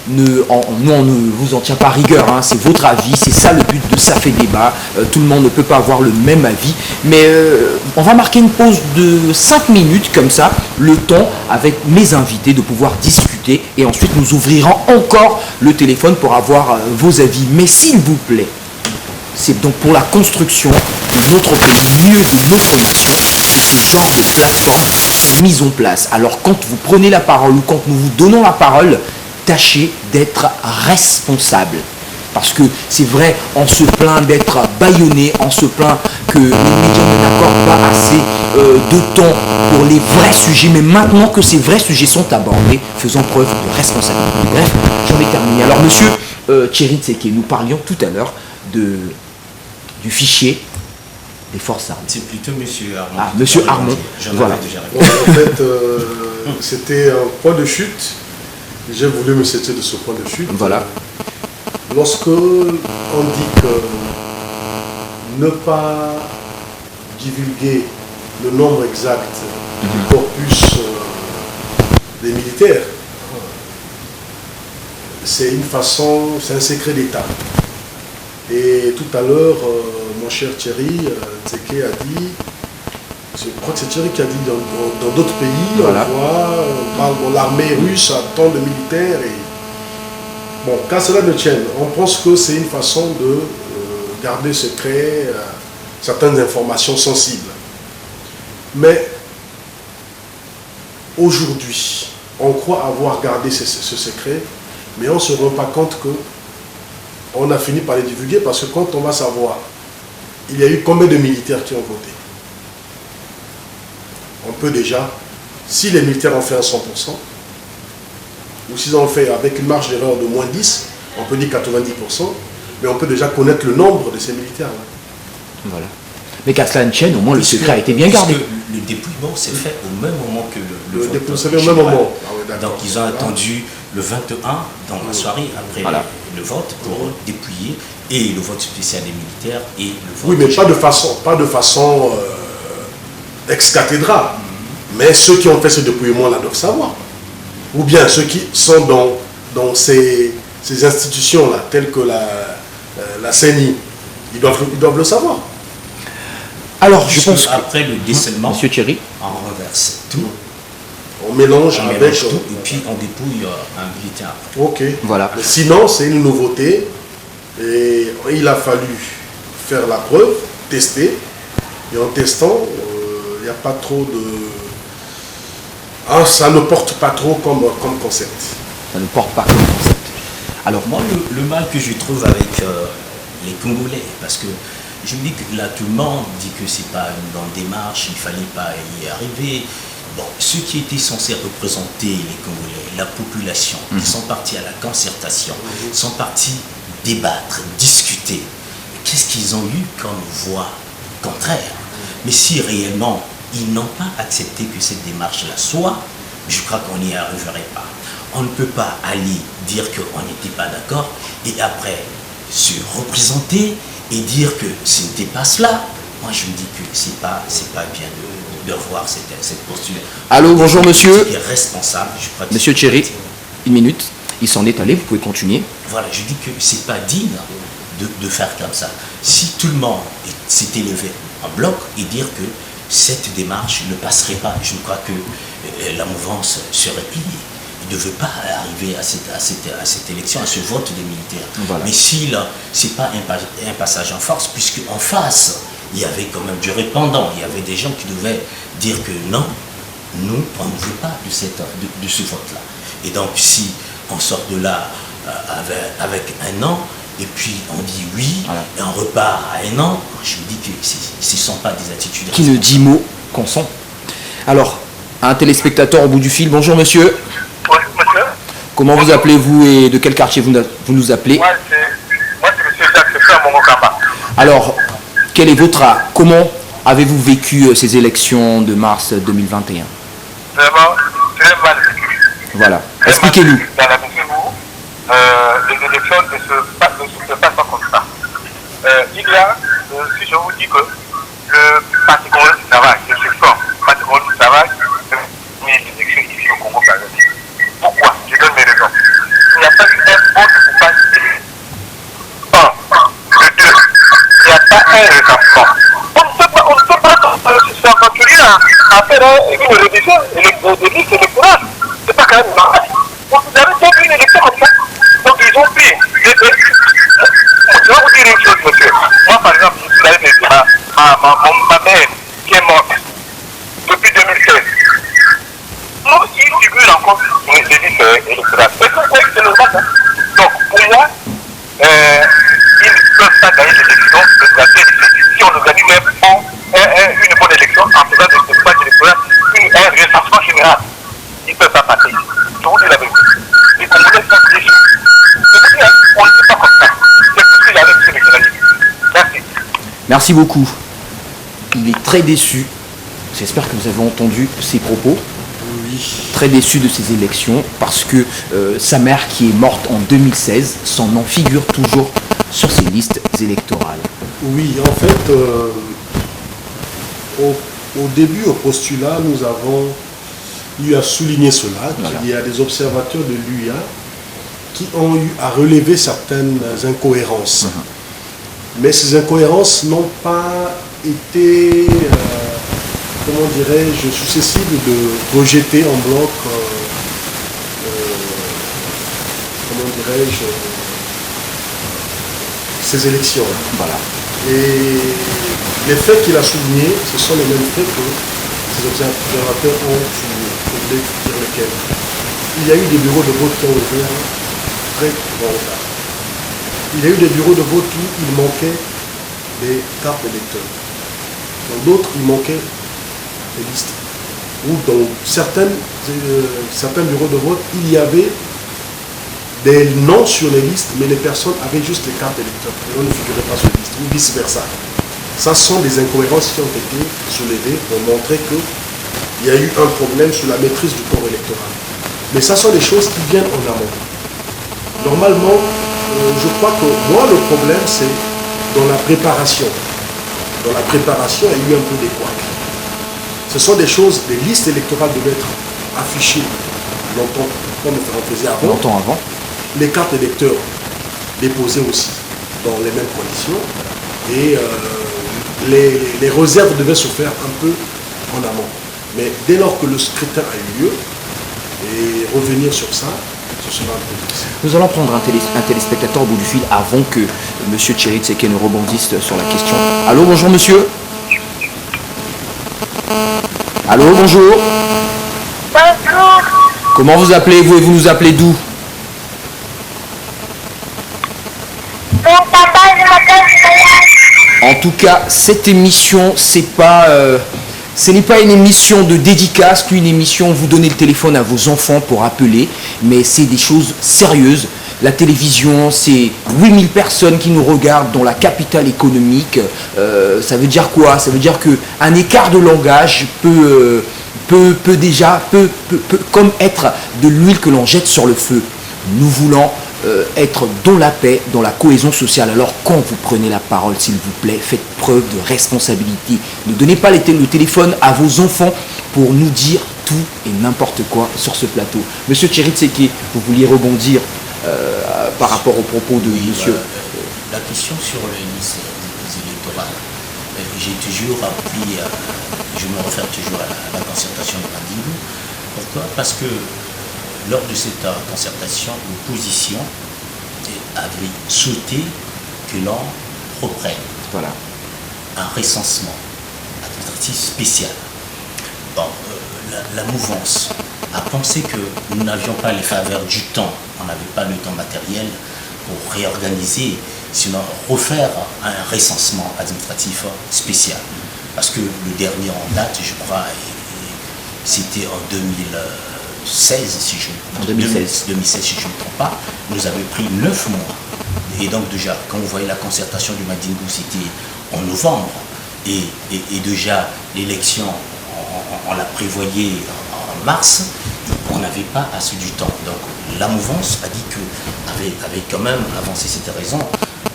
nous, on ne vous en tient pas rigueur, hein. C'est votre avis, c'est ça le but de Ça fait débat. Tout le monde ne peut pas avoir le même avis. Mais on va marquer une pause de 5 minutes comme ça, le temps avec mes invités de pouvoir discuter. Et ensuite nous ouvrirons encore le téléphone pour avoir vos avis. Mais s'il vous plaît, c'est donc pour la construction de notre pays, mieux de notre nation, ce genre de plateforme est mise en place. Alors quand vous prenez la parole ou quand nous vous donnons la parole, tâchez d'être responsable. Parce que c'est vrai, on se plaint d'être bâillonné, on se plaint que les médias ne n'accordent pas assez de temps pour les vrais sujets. Mais maintenant que ces vrais sujets sont abordés, faisons preuve de responsabilité. Bref, j'en ai terminé. Alors monsieur Thierry Tseke, nous parlions tout à l'heure du fichier des forces armées. C'est plutôt monsieur Armand. Ah, monsieur Armand, voilà. En fait, c'était un point de chute. J'ai voulu me citer de ce point de chute. Voilà. Lorsque on dit que ne pas divulguer le nombre exact du corpus des militaires, c'est une façon, c'est un secret d'État. Et tout à l'heure, mon cher Thierry Tseke a dit, je crois que c'est Thierry qui a dit dans d'autres pays, voilà. on parle de l'armée russe a tant de militaires. Et bon, qu'à cela ne tienne, on pense que c'est une façon de garder secret certaines informations sensibles. Mais aujourd'hui, on croit avoir gardé ce secret, mais on ne se rend pas compte que on a fini par les divulguer parce que quand on va savoir, il y a eu combien de militaires qui ont voté, on peut déjà, si les militaires ont fait un 100%, ou s'ils ont fait avec une marge d'erreur de moins 10, on peut dire 90%, mais on peut déjà connaître le nombre de ces militaires-là. Voilà. Mais qu'à cela ne tienne, au moins le secret a été bien gardé. Le dépouillement s'est fait au même moment que le vote. C'est au même moment. Ah oui, donc ils ont attendu le 21 dans la soirée après le vote pour dépouiller et le vote spécial des militaires et le vote. Oui, mais pas de façon ex cathedra. Mais ceux qui ont fait ce dépouillement-là doivent savoir. Ou bien ceux qui sont dans ces institutions-là, telles que la CENI, ils doivent le savoir. Alors, je pense après le décèlement, Monsieur Thierry, on renverse tout. On mélange avec tout et puis on dépouille un militaire. Ok. Voilà. Mais sinon, c'est une nouveauté et il a fallu faire la preuve, tester. Et en testant, il n'y a pas trop de... Ah, ça ne porte pas trop comme concept. Ça ne porte pas comme concept. Alors, moi, le mal que je trouve avec les Congolais, parce que je me dis que là, tout le monde dit que c'est pas une bonne démarche, il ne fallait pas y arriver. Bon, ceux qui étaient censés représenter les Congolais, la population, ils sont partis à la concertation, sont partis débattre, discuter. Qu'est-ce qu'ils ont eu comme voix contraire? Mais si réellement, ils n'ont pas accepté que cette démarche-là soit, je crois qu'on n'y arriverait pas. On ne peut pas aller dire qu'on n'était pas d'accord et après se représenter et dire que ce n'était pas cela. Moi, je me dis que c'est pas bien de revoir cette posture. Allô, bonjour monsieur. Qui est responsable, je crois que Monsieur Thierry, une minute. Il s'en est allé, vous pouvez continuer. Voilà, je dis que c'est pas digne de faire comme ça. Si tout le monde s'était levé en bloc et dire que cette démarche ne passerait pas, je crois que la mouvance serait pliée. Il ne veut pas arriver à cette élection, à ce vote des militaires. Voilà. Mais si là, ce n'est pas un passage en force, puisque en face, il y avait quand même du répondant, il y avait des gens qui devaient dire que non, nous, on ne veut pas de ce vote-là. Et donc, si on sort de là avec un an, et puis on dit oui, Voilà. et on repart à un an. Je me dis que ce ne sont pas des attitudes Qui ne dit mot consent. Alors, un téléspectateur au bout du fil. Bonjour monsieur. Oui, monsieur. Comment vous appelez-vous et de quel quartier vous nous appelez? Moi, c'est monsieur Jacques, c'est frère Mongo-Kamba. Alors, quel est votre... Comment avez-vous vécu ces élections de mars 2021? Vraiment, très mal vécu. Voilà. Très mal Expliquez-nous. vécu, dans la mesure où les élections ne se passent pas comme ça. Il y a, si je vous dis que le Parti communiste du travail, je suis fort, le Parti communiste du travail, mais les élections ici au Congo, par exemple. Pourquoi? Je donne mes raisons. Il n'y a pas eu un vote pour pas de deux. Il n'y a pas un recensement. On ne peut pas s'aventurer à faire une révision des listes électorales. C'est pas quand même normal. Donc vous avez fait une élection comme ça. Donc ils ont pris. Je vais vous dire une chose, monsieur. Moi, par exemple, je suis allé me dire ma mère qui est morte depuis 2016. Nous, ils figurent encore sur les listes électorales. Et c'est normal. Hein? Donc, pour moi, ils ne peuvent pas gagner les élections si on organise une bonne élection en faisant des campagnes électorales, un recensement général. Ils ne peuvent pas passer. Je vous dis la vérité. Les Congolais sont déçus. On ne fait pas comme ça. C'est tout ce qu'il y a avec ce électoralisme. Merci. Merci beaucoup. Il est très déçu. J'espère que vous avez entendu ses propos. Très déçu de ces élections parce que sa mère qui est morte en 2016, son nom figure toujours sur ses listes électorales. Oui, en fait, au début, au postulat, nous avons eu à souligner cela, Voilà. qu'il y a des observateurs de l'UIA qui ont eu à relever certaines incohérences. Mais ces incohérences n'ont pas été, comment dirais-je, susceptibles de rejeter en bloc, comment dirais-je, ces élections. Voilà. Et les faits qu'il a soulignés, ce sont les mêmes faits que ces observateurs ont soulignés. Je voulais dire lesquels. Il y a eu des bureaux de vote qui ont ouvert très grand retard. Il y a eu des bureaux de vote où il manquait des cartes d'électeurs. Dans d'autres, il manquait des listes. Ou dans certains bureaux de vote, il y avait des noms sur les listes, mais les personnes avaient juste les cartes d'électeurs. Et on ne figurait pas sur les listes, ou vice-versa. Ça sont des incohérences qui ont été soulevées pour montrer qu'il y a eu un problème sur la maîtrise du corps électoral. Mais ça sont des choses qui viennent en amont. Normalement, je crois que moi, le problème, c'est dans la préparation. Dans la préparation, il y a eu un peu des couacs. Ce sont des choses, des listes électorales devaient être affichées longtemps, comme on faisait avant. Longtemps avant. Les cartes électeurs déposées aussi dans les mêmes conditions. Et les réserves devaient se faire un peu en amont. Mais dès lors que le scrutin a eu lieu, et revenir sur ça, ce sera un peu difficile. Nous allons prendre un téléspectateur au bout du fil avant que M. Thierry Tseke ne rebondisse sur la question. Allô, bonjour monsieur. Allô, bonjour. Bonjour. Comment vous appelez-vous et vous nous appelez d'où? Mon papa, je m'appelle Soya. En tout cas, cette émission, ce n'est pas une émission de dédicace, une émission où vous donnez le téléphone à vos enfants pour appeler, mais c'est des choses sérieuses. La télévision, c'est 8000 personnes qui nous regardent dans la capitale économique. Ça veut dire quoi? Ça veut dire qu'un écart de langage peut comme être de l'huile que l'on jette sur le feu. Nous voulons être dans la paix, dans la cohésion sociale. Alors quand vous prenez la parole, s'il vous plaît, faites preuve de responsabilité. Ne donnez pas le téléphone à vos enfants pour nous dire tout et n'importe quoi sur ce plateau. Monsieur Thierry Tseke, vous vouliez rebondir par rapport aux propos de monsieur. La question sur les listes électorales, j'ai toujours appris, je me réfère toujours à la concertation de Mandingo. Pourquoi? Parce que lors de cette concertation, l'opposition avait souhaité que l'on reprenne un recensement administratif spécial. Bon, la mouvance à penser que nous n'avions pas les faveurs du temps, on n'avait pas le temps matériel pour réorganiser, sinon refaire un recensement administratif spécial. Parce que le dernier en date, je crois, c'était en 2016, si je ne me trompe pas, nous avait pris 9 mois. Et donc déjà, quand vous voyez la concertation du Madingo, c'était en novembre. Et déjà, l'élection, on la prévoyait en mars, on n'avait pas assez du temps. Donc la mouvance a dit qu'avait quand même avancé cette raison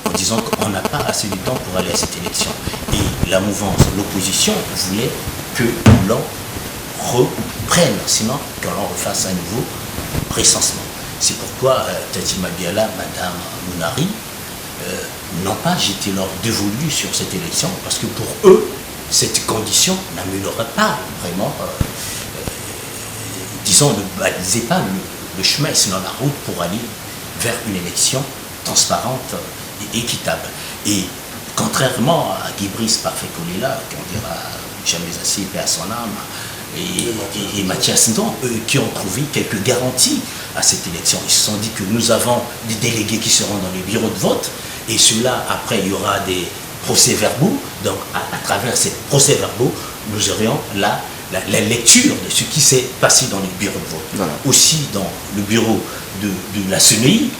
en disant qu'on n'a pas assez de temps pour aller à cette élection. Et la mouvance, l'opposition, voulait que l'on reprenne, sinon que l'on refasse un nouveau recensement. C'est pourquoi Tati Mabiala, Madame Mounari, n'ont pas jeté leur dévolu sur cette élection, parce que pour eux, cette condition n'améliorerait pas vraiment, disons, ne balisait pas le chemin, sinon la route pour aller vers une élection transparente et équitable. Et contrairement à Guibris Parfait-Kolela, qu'on dira jamais assez, paix à son âme, et Mathias Ndon, eux, qui ont trouvé quelques garanties à cette élection. Ils se sont dit que nous avons des délégués qui seront dans les bureaux de vote, et cela, après, il y aura des procès-verbaux. Donc, à travers ces procès-verbaux, nous aurions la lecture de ce qui s'est passé dans les bureaux de vote. Voilà. Aussi, dans le bureau de la CNI,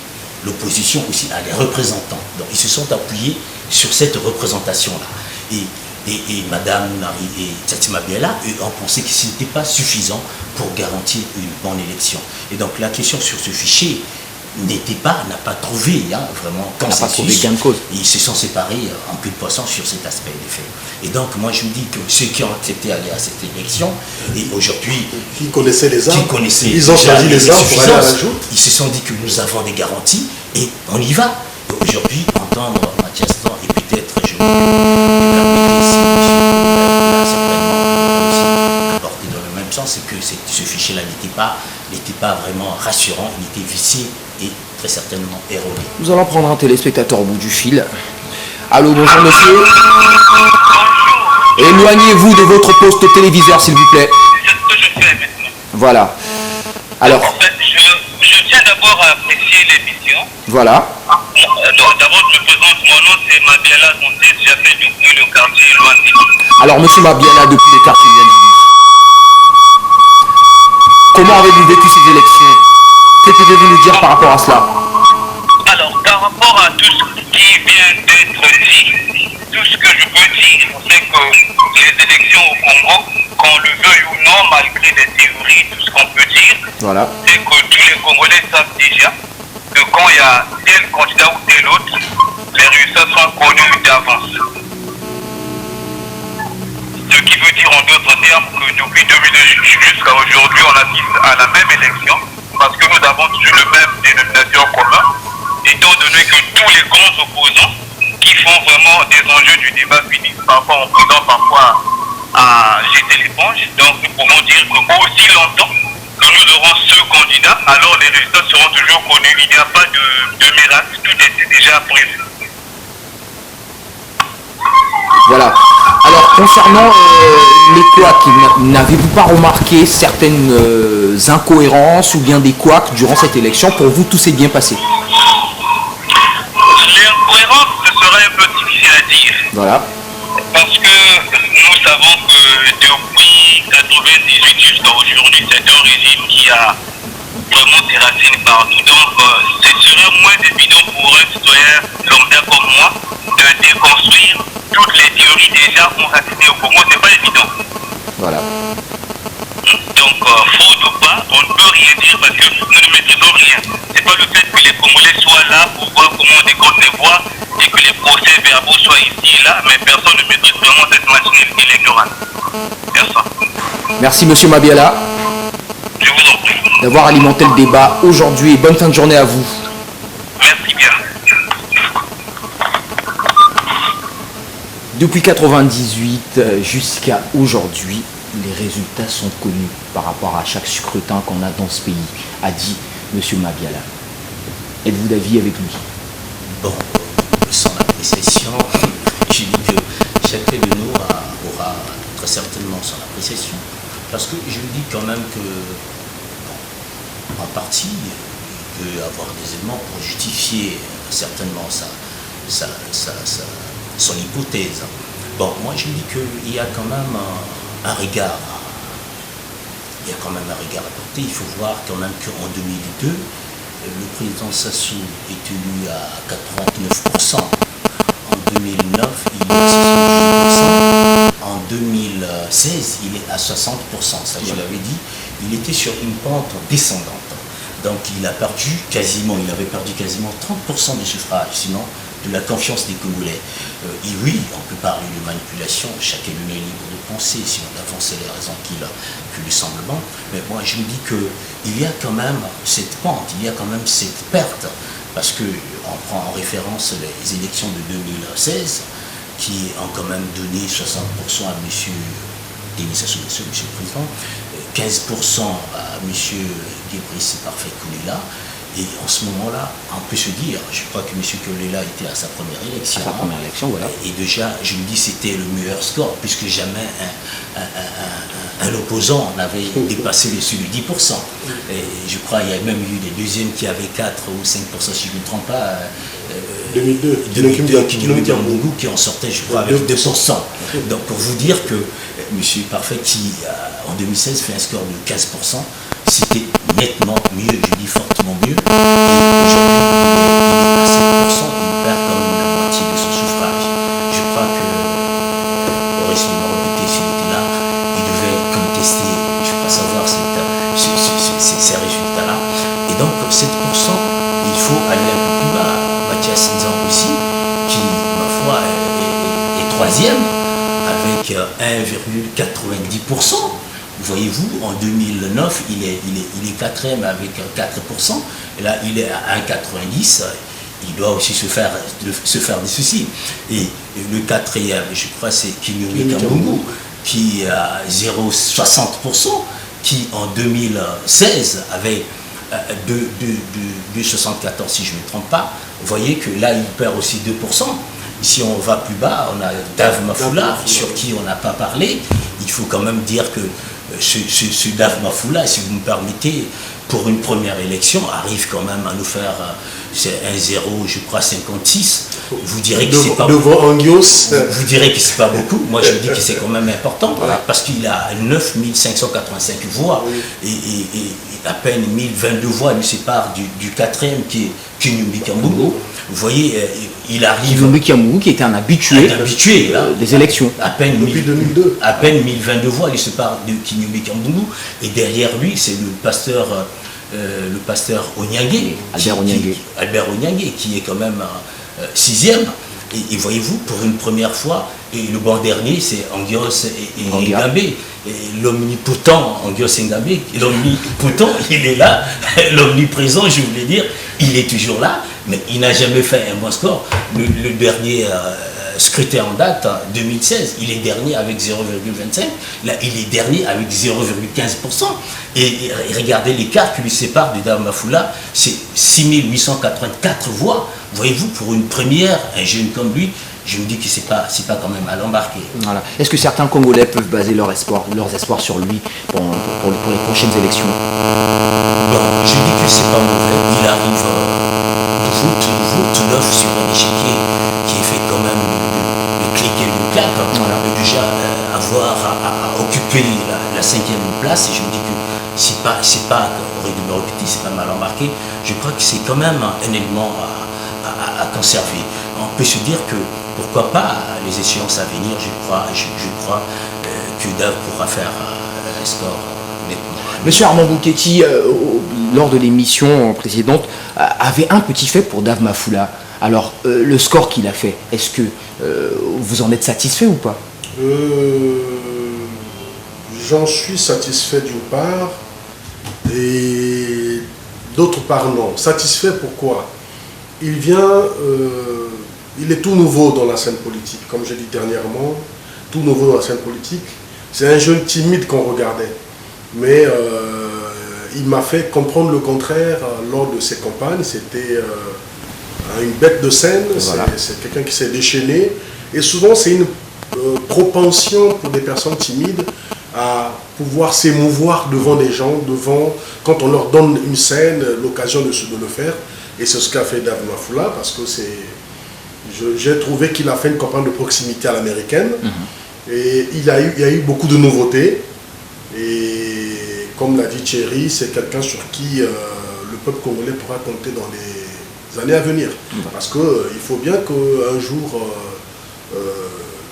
l'opposition aussi a des représentants. Donc, ils se sont appuyés sur cette représentation-là. Et Madame Mounari et Tati Mabiala, eux, ont pensé que ce n'était pas suffisant pour garantir une bonne élection. Et donc, la question sur ce fichier n'a pas trouvé vraiment consensus. N'a pas trouvé gain de cause. Ils se sont séparés en queue de poisson sur cet aspect des faits. Et donc moi je me dis que ceux qui ont accepté d'aller à cette élection, et aujourd'hui... Qui connaissaient les armes, ils ont choisi les armes pour aller à la joute. Ils se sont dit que nous avons des garanties et on y va. Aujourd'hui, entendre Mathias Ndon et peut-être, je me permettez ici, certainement aussi apporté dans le même sens, c'est que ce fichier-là n'était pas vraiment rassurant, il était vicié et très certainement erroné. Nous allons prendre un téléspectateur au bout du fil. Allô, bonjour monsieur. Éloignez-vous de votre poste téléviseur s'il vous plaît. C'est ce que je fais maintenant. Voilà. Alors. En fait, je tiens d'abord à apprécier l'émission. Voilà. D'abord, je me présente, mon nom c'est Mabiala Tonté, j'appelle depuis le quartier Loanti. Alors, monsieur Mabiala, depuis les quartiers Loanti. Comment avez-vous vécu ces élections? Que pouvez-vous nous dire par rapport à cela? Alors, par rapport à tout ce qui vient d'être dit, tout ce que je peux dire, c'est que les élections au Congo, qu'on le veuille ou non, malgré les théories, tout ce qu'on peut dire, voilà, c'est que tous les Congolais savent déjà que quand il y a tel candidat ou tel autre, les résultats sont connus d'avance. Ce qui veut dire en d'autres termes que depuis 2018 jusqu'à aujourd'hui, on assiste à la même élection, parce que nous avons toujours le même dénominateur commun, étant donné que tous les grands opposants qui font vraiment des enjeux du débat finissent parfois en faisant parfois à jeter l'éponge. Donc nous pouvons dire que aussi longtemps que nous aurons ce candidat, alors les résultats seront toujours connus. Il n'y a pas de miracle, tout était déjà prévu. Voilà. Alors, concernant les couacs, n'avez-vous pas remarqué certaines incohérences ou bien des couacs durant cette élection? Pour vous, tout s'est bien passé? Les incohérences, ce serait un peu difficile à dire. Voilà. Parce que nous savons que depuis 1998 jusqu'à aujourd'hui, c'est un régime qui a vraiment ses racines partout. Donc, ce serait moins évident pour un citoyen lambda comme moi de déconstruire toutes les théories déjà enracinées au Congo. C'est pas évident. Voilà. Donc, faute ou pas, on ne peut rien dire parce que nous ne maîtrisons rien. C'est pas le fait que les Congolais soient là pour voir comment on décompte les voix et que les procès-verbaux soient ici et là, mais personne ne maîtrise vraiment cette machine électorale. Personne. Merci monsieur Mabiala. Je vous en prie. D'avoir alimenté le débat aujourd'hui et bonne fin de journée à vous. Merci bien. Depuis 1998 jusqu'à aujourd'hui, les résultats sont connus par rapport à chaque scrutin qu'on a dans ce pays, a dit M. Mabiala. Êtes-vous d'avis avec lui? Bon, son appréciation, je dis que chacun de nous aura très certainement son appréciation. Parce que je dis quand même que en partie, il peut avoir des éléments pour justifier certainement son hypothèse. Bon, moi je dis qu'il y a quand même un regard. Il y a quand même un regard à porter. Il faut voir quand même qu'en 2002, le président Sassou est élu à 89%. En 2009, il est à 68%. En 2016, il est à 60%. Ça, je l'avais dit. Il était sur une pente descendante. Donc, il avait perdu quasiment 30% du suffrage, sinon de la confiance des Congolais. Et oui, on peut parler de manipulation, chacun est libre de penser si on avance les raisons qui lui semblent bonnes. Mais moi, je me dis qu'il y a quand même cette pente, il y a quand même cette perte, parce qu'on prend en référence les élections de 2016, qui ont quand même donné 60% à M. Denis Sassou Nguesso, M. le Président, 15% à M. Gébriseau Parfait Kolela. Et en ce moment-là, on peut se dire, je crois que M. Kolela était à sa première élection. À sa première élection, voilà. Et déjà, je me dis c'était le meilleur score, puisque jamais un opposant n'avait dépassé les 10%. Et je crois qu'il y a même eu des deuxièmes qui avaient 4 ou 5%, si je ne me trompe pas. 2002, Kinoubi Mbungu qui en sortait, je crois, avec 2%. Donc pour vous dire que M. Parfait, qui en 2016 fait un score de 15%, c'était nettement mieux, je dis fortement mieux. Et aujourd'hui, il est à 7%, il perd quand même la moitié de son suffrage. Je crois que Maurice Lemar, s'il était là, il devait contester, je ne veux pas savoir ces résultats-là. Et donc 7%, il faut aller un peu plus bas. Mathias Nzan aussi, qui, ma foi, est troisième, avec 1,90%. Voyez-vous, en 2009, il est quatrième avec 4%, et là il est à 1,90%, il doit aussi se faire des soucis. Et le quatrième, je crois, c'est Kinoubi Mbungu, qui est à 0,60%, qui en 2016 avait 2,74 si je ne me trompe pas. Vous voyez que là il perd aussi 2%. Si on va plus bas, on a Dave Mafoula, sur qui on n'a pas parlé. Il faut quand même dire que ce Dave Mafoula, si vous me permettez, pour une première élection, arrive quand même à nous faire 1,0, je crois, 56. Vous direz que c'est pas beaucoup. Vous direz que c'est pas beaucoup. Moi, je dis que c'est quand même important, parce qu'il a 9585 voix et à peine 1022 voix lui séparent du quatrième qui est Kinoubi Mbungu. Vous voyez, il arrive. Kinoubi Mbungu qui était un habitué des élections. À peine depuis 2002. À peine 1022 voix lui séparent de Kinoubi Mbungu. Et derrière lui, c'est le pasteur Onyangué, Albert Onyangué, qui est quand même sixième. Et voyez-vous, pour une première fois, et le banc dernier, c'est Angios et Ngambé. L'omnipotent Angios Ngambé, l'omnipotent, il est là, l'omniprésent, je voulais dire, il est toujours là, mais il n'a jamais fait un bon score. Le dernier scrutin en date, 2016, il est dernier avec 0,25, là il est dernier avec 0,15%. Et regardez l'écart qui lui sépare de Dave Mafoula, c'est 6884 voix. Voyez-vous, pour une première, un jeune comme lui, je me dis que c'est pas quand même à l'embarquer. Voilà. Est-ce que certains Congolais peuvent baser leurs espoirs sur lui pour les prochaines élections? Bon, je dis que c'est pas mauvais. Il arrive tout neuf sur un échiquier qui est fait quand même de cliquer le clap. Déjà avoir à occuper la 5e place, et je me dis que c'est pas aurait dû me répéter, c'est pas mal embarqué. Je crois que c'est quand même un élément à conserver. On peut se dire que pourquoi pas les échéances à venir, je crois que Dave pourra faire un score nettement. Monsieur Armand Bouketti, lors de l'émission précédente, avait un petit fait pour Dave Mafoula. Alors, le score qu'il a fait, est-ce que vous en êtes satisfait ou pas? J'en suis satisfait d'une part, et d'autre part non. Satisfait pourquoi? Il est tout nouveau dans la scène politique, comme j'ai dit dernièrement, tout nouveau dans la scène politique. C'est un jeune timide qu'on regardait, mais il m'a fait comprendre le contraire lors de ses campagnes. C'était une bête de scène, voilà. C'est quelqu'un qui s'est déchaîné, et souvent c'est une propension pour des personnes timides à pouvoir s'émouvoir devant des gens, quand on leur donne une scène, l'occasion de le faire. Et c'est ce qu'a fait Dave Mafoula, parce que j'ai trouvé qu'il a fait une campagne de proximité à l'américaine. Et il y a eu beaucoup de nouveautés. Et comme l'a dit Thierry, c'est quelqu'un sur qui le peuple congolais pourra compter dans les années à venir. Parce qu'il faut bien qu'un jour,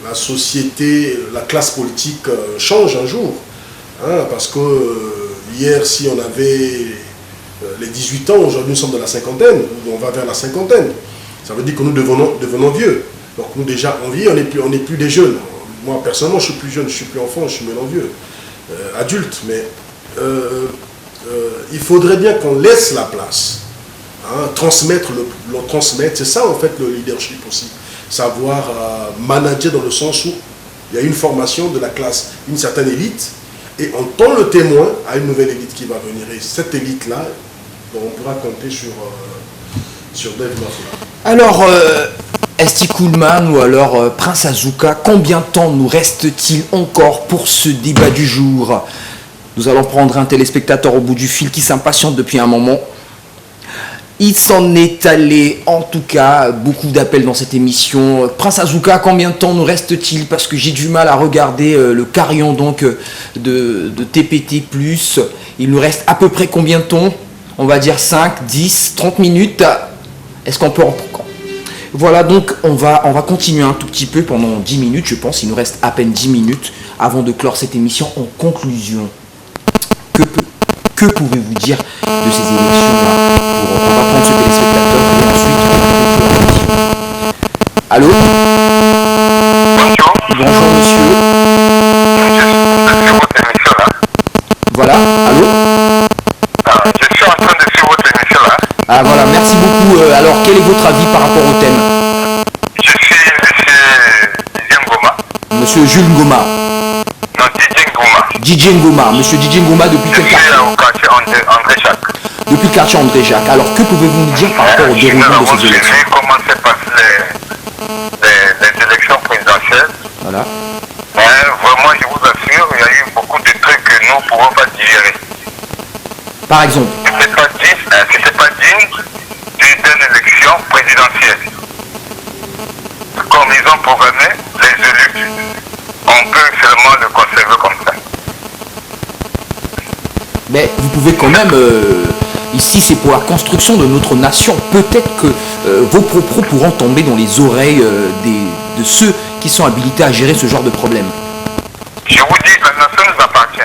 la société, la classe politique change un jour. Hein, parce que hier, si on avait les 18 ans, aujourd'hui nous sommes dans la cinquantaine, on va vers la cinquantaine. Ça veut dire que nous devenons vieux. Donc nous déjà, on vit, on n'est plus des jeunes. Moi, personnellement, je suis plus jeune, je suis plus enfant, je suis maintenant vieux, adulte. Mais il faudrait bien qu'on laisse la place. Hein, transmettre, c'est ça en fait le leadership aussi. Savoir manager dans le sens où il y a une formation de la classe, une certaine élite, et on tend le témoin à une nouvelle élite qui va venir. Et cette élite-là, on pourra compter sur Dave Mafoula. Alors, Esti Kuhlman ou alors Prince Azuka, combien de temps nous reste-t-il encore pour ce débat du jour? Nous allons prendre un téléspectateur au bout du fil qui s'impatiente depuis un moment. Il s'en est allé, en tout cas, beaucoup d'appels dans cette émission. Prince Azuka, combien de temps nous reste-t-il? Parce que j'ai du mal à regarder le carillon donc, de TPT+. Il nous reste à peu près combien de temps? On va dire 5, 10, 30 minutes. Est-ce qu'on peut en... Voilà, donc on va continuer un tout petit peu pendant 10 minutes, je pense. Il nous reste à peine 10 minutes avant de clore cette émission en conclusion. Que pouvez-vous dire de ces élections-là? On va prendre ce téléspectateur et ensuite on va conclure l'émission. Allô? Bonjour monsieur. Voilà, allô? Je suis en train de suivre votre émission là. Ah voilà, merci beaucoup. Alors quel est votre avis par rapport au thème? Je suis Didier Ngoma. Monsieur Jules Ngoma. Non, Didier Ngoma. Didier Ngoma. Monsieur Didier Ngoma, depuis quel quartier? Je suis au quartier André Jacques. Depuis le quartier André Jacques. Alors que pouvez-vous nous dire par rapport au déroulement de ces élections? Comment se passent les élections présidentielles. Voilà. Vraiment, je vous assure, il y a eu beaucoup de trucs que nous ne pouvons pas digérer. Par exemple? C'est pas digne d'une élection présidentielle. Comme ils ont programmé les élus, on peut seulement le conserver comme ça. Mais vous pouvez quand même, ici c'est pour la construction de notre nation, peut-être que vos propos pourront tomber dans les oreilles de ceux qui sont habilités à gérer ce genre de problème. Je vous dis, la nation nous appartient.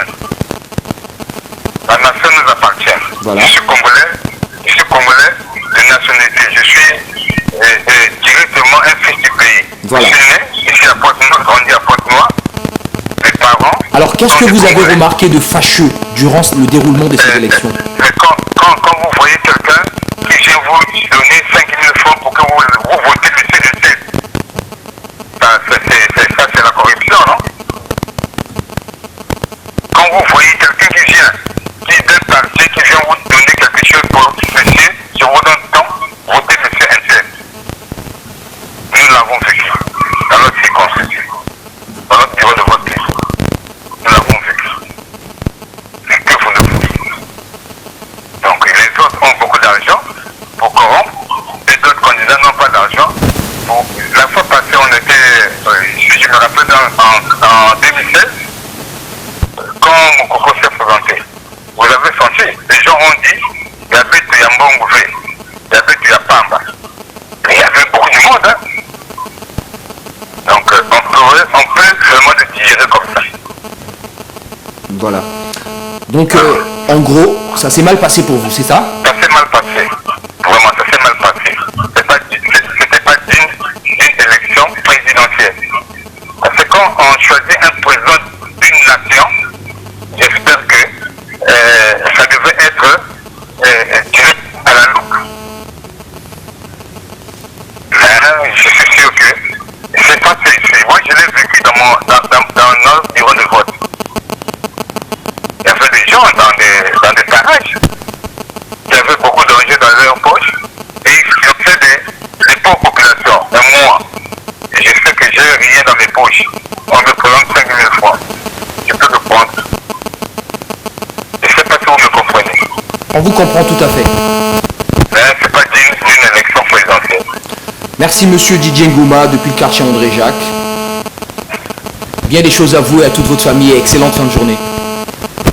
La nation nous appartient. Voilà. Je suis congolais de nationalité. Je suis directement un fils du pays. Voilà. Je suis né ici à Pointe-Noire, grandi à Pointe-Noire. Mes parents. Alors qu'est-ce que vous avez remarqué de fâcheux durant le déroulement de ces élections? Quand vous voyez quelqu'un qui vient vous donner 5 000 francs pour que vous votez monsieur de tête, ça c'est la corruption, non? Quand vous voyez quelqu'un qui vient, qui est d'un parti, qui vient vous donner quelque chose pour monsieur, je vous donne tant, votez monsieur Intel. Nous l'avons vécu dans notre circonscription, dans notre bureau de vote. Nous l'avons vécu. C'est que vous ne voulez. Donc les autres ont beaucoup d'argent pour corrompre, et d'autres candidats n'ont pas d'argent. La fois passée, on était, je me rappelle en 2016, quand Mokoko s'est présenté, vous avez senti, les gens ont dit, il y avait du Yambongouvé, il y avait du Yapamba. Et il y avait beaucoup de monde. Hein? Donc on peut vraiment le digérer comme ça. Voilà. Donc en gros, ça s'est mal passé pour vous, c'est ça? Ça s'est mal passé. Vraiment, ça s'est mal passé. C'était pas digne d'une élection présidentielle. Parce que quand on choisit un président d'une nation, j'espère que ça devait être direct à la loupe. Mais je suis sûr que c'est pas celle-ci. Moi, je l'ai vécu dans notre bureau de vote. Il y avait des gens dans des parages qui avaient beaucoup d'argent dans leur poche et ils finançaient des pauvres populations. Et moi, je sais que j'ai rien dans mes poches. On me présente 5 000 francs. Je peux le prendre On vous comprend tout à fait. Mais c'est pas digne d'une élection présidentielle. Merci monsieur Didier Ngouma depuis le quartier André Jacques. Bien des choses à vous et à toute votre famille et excellente fin de journée.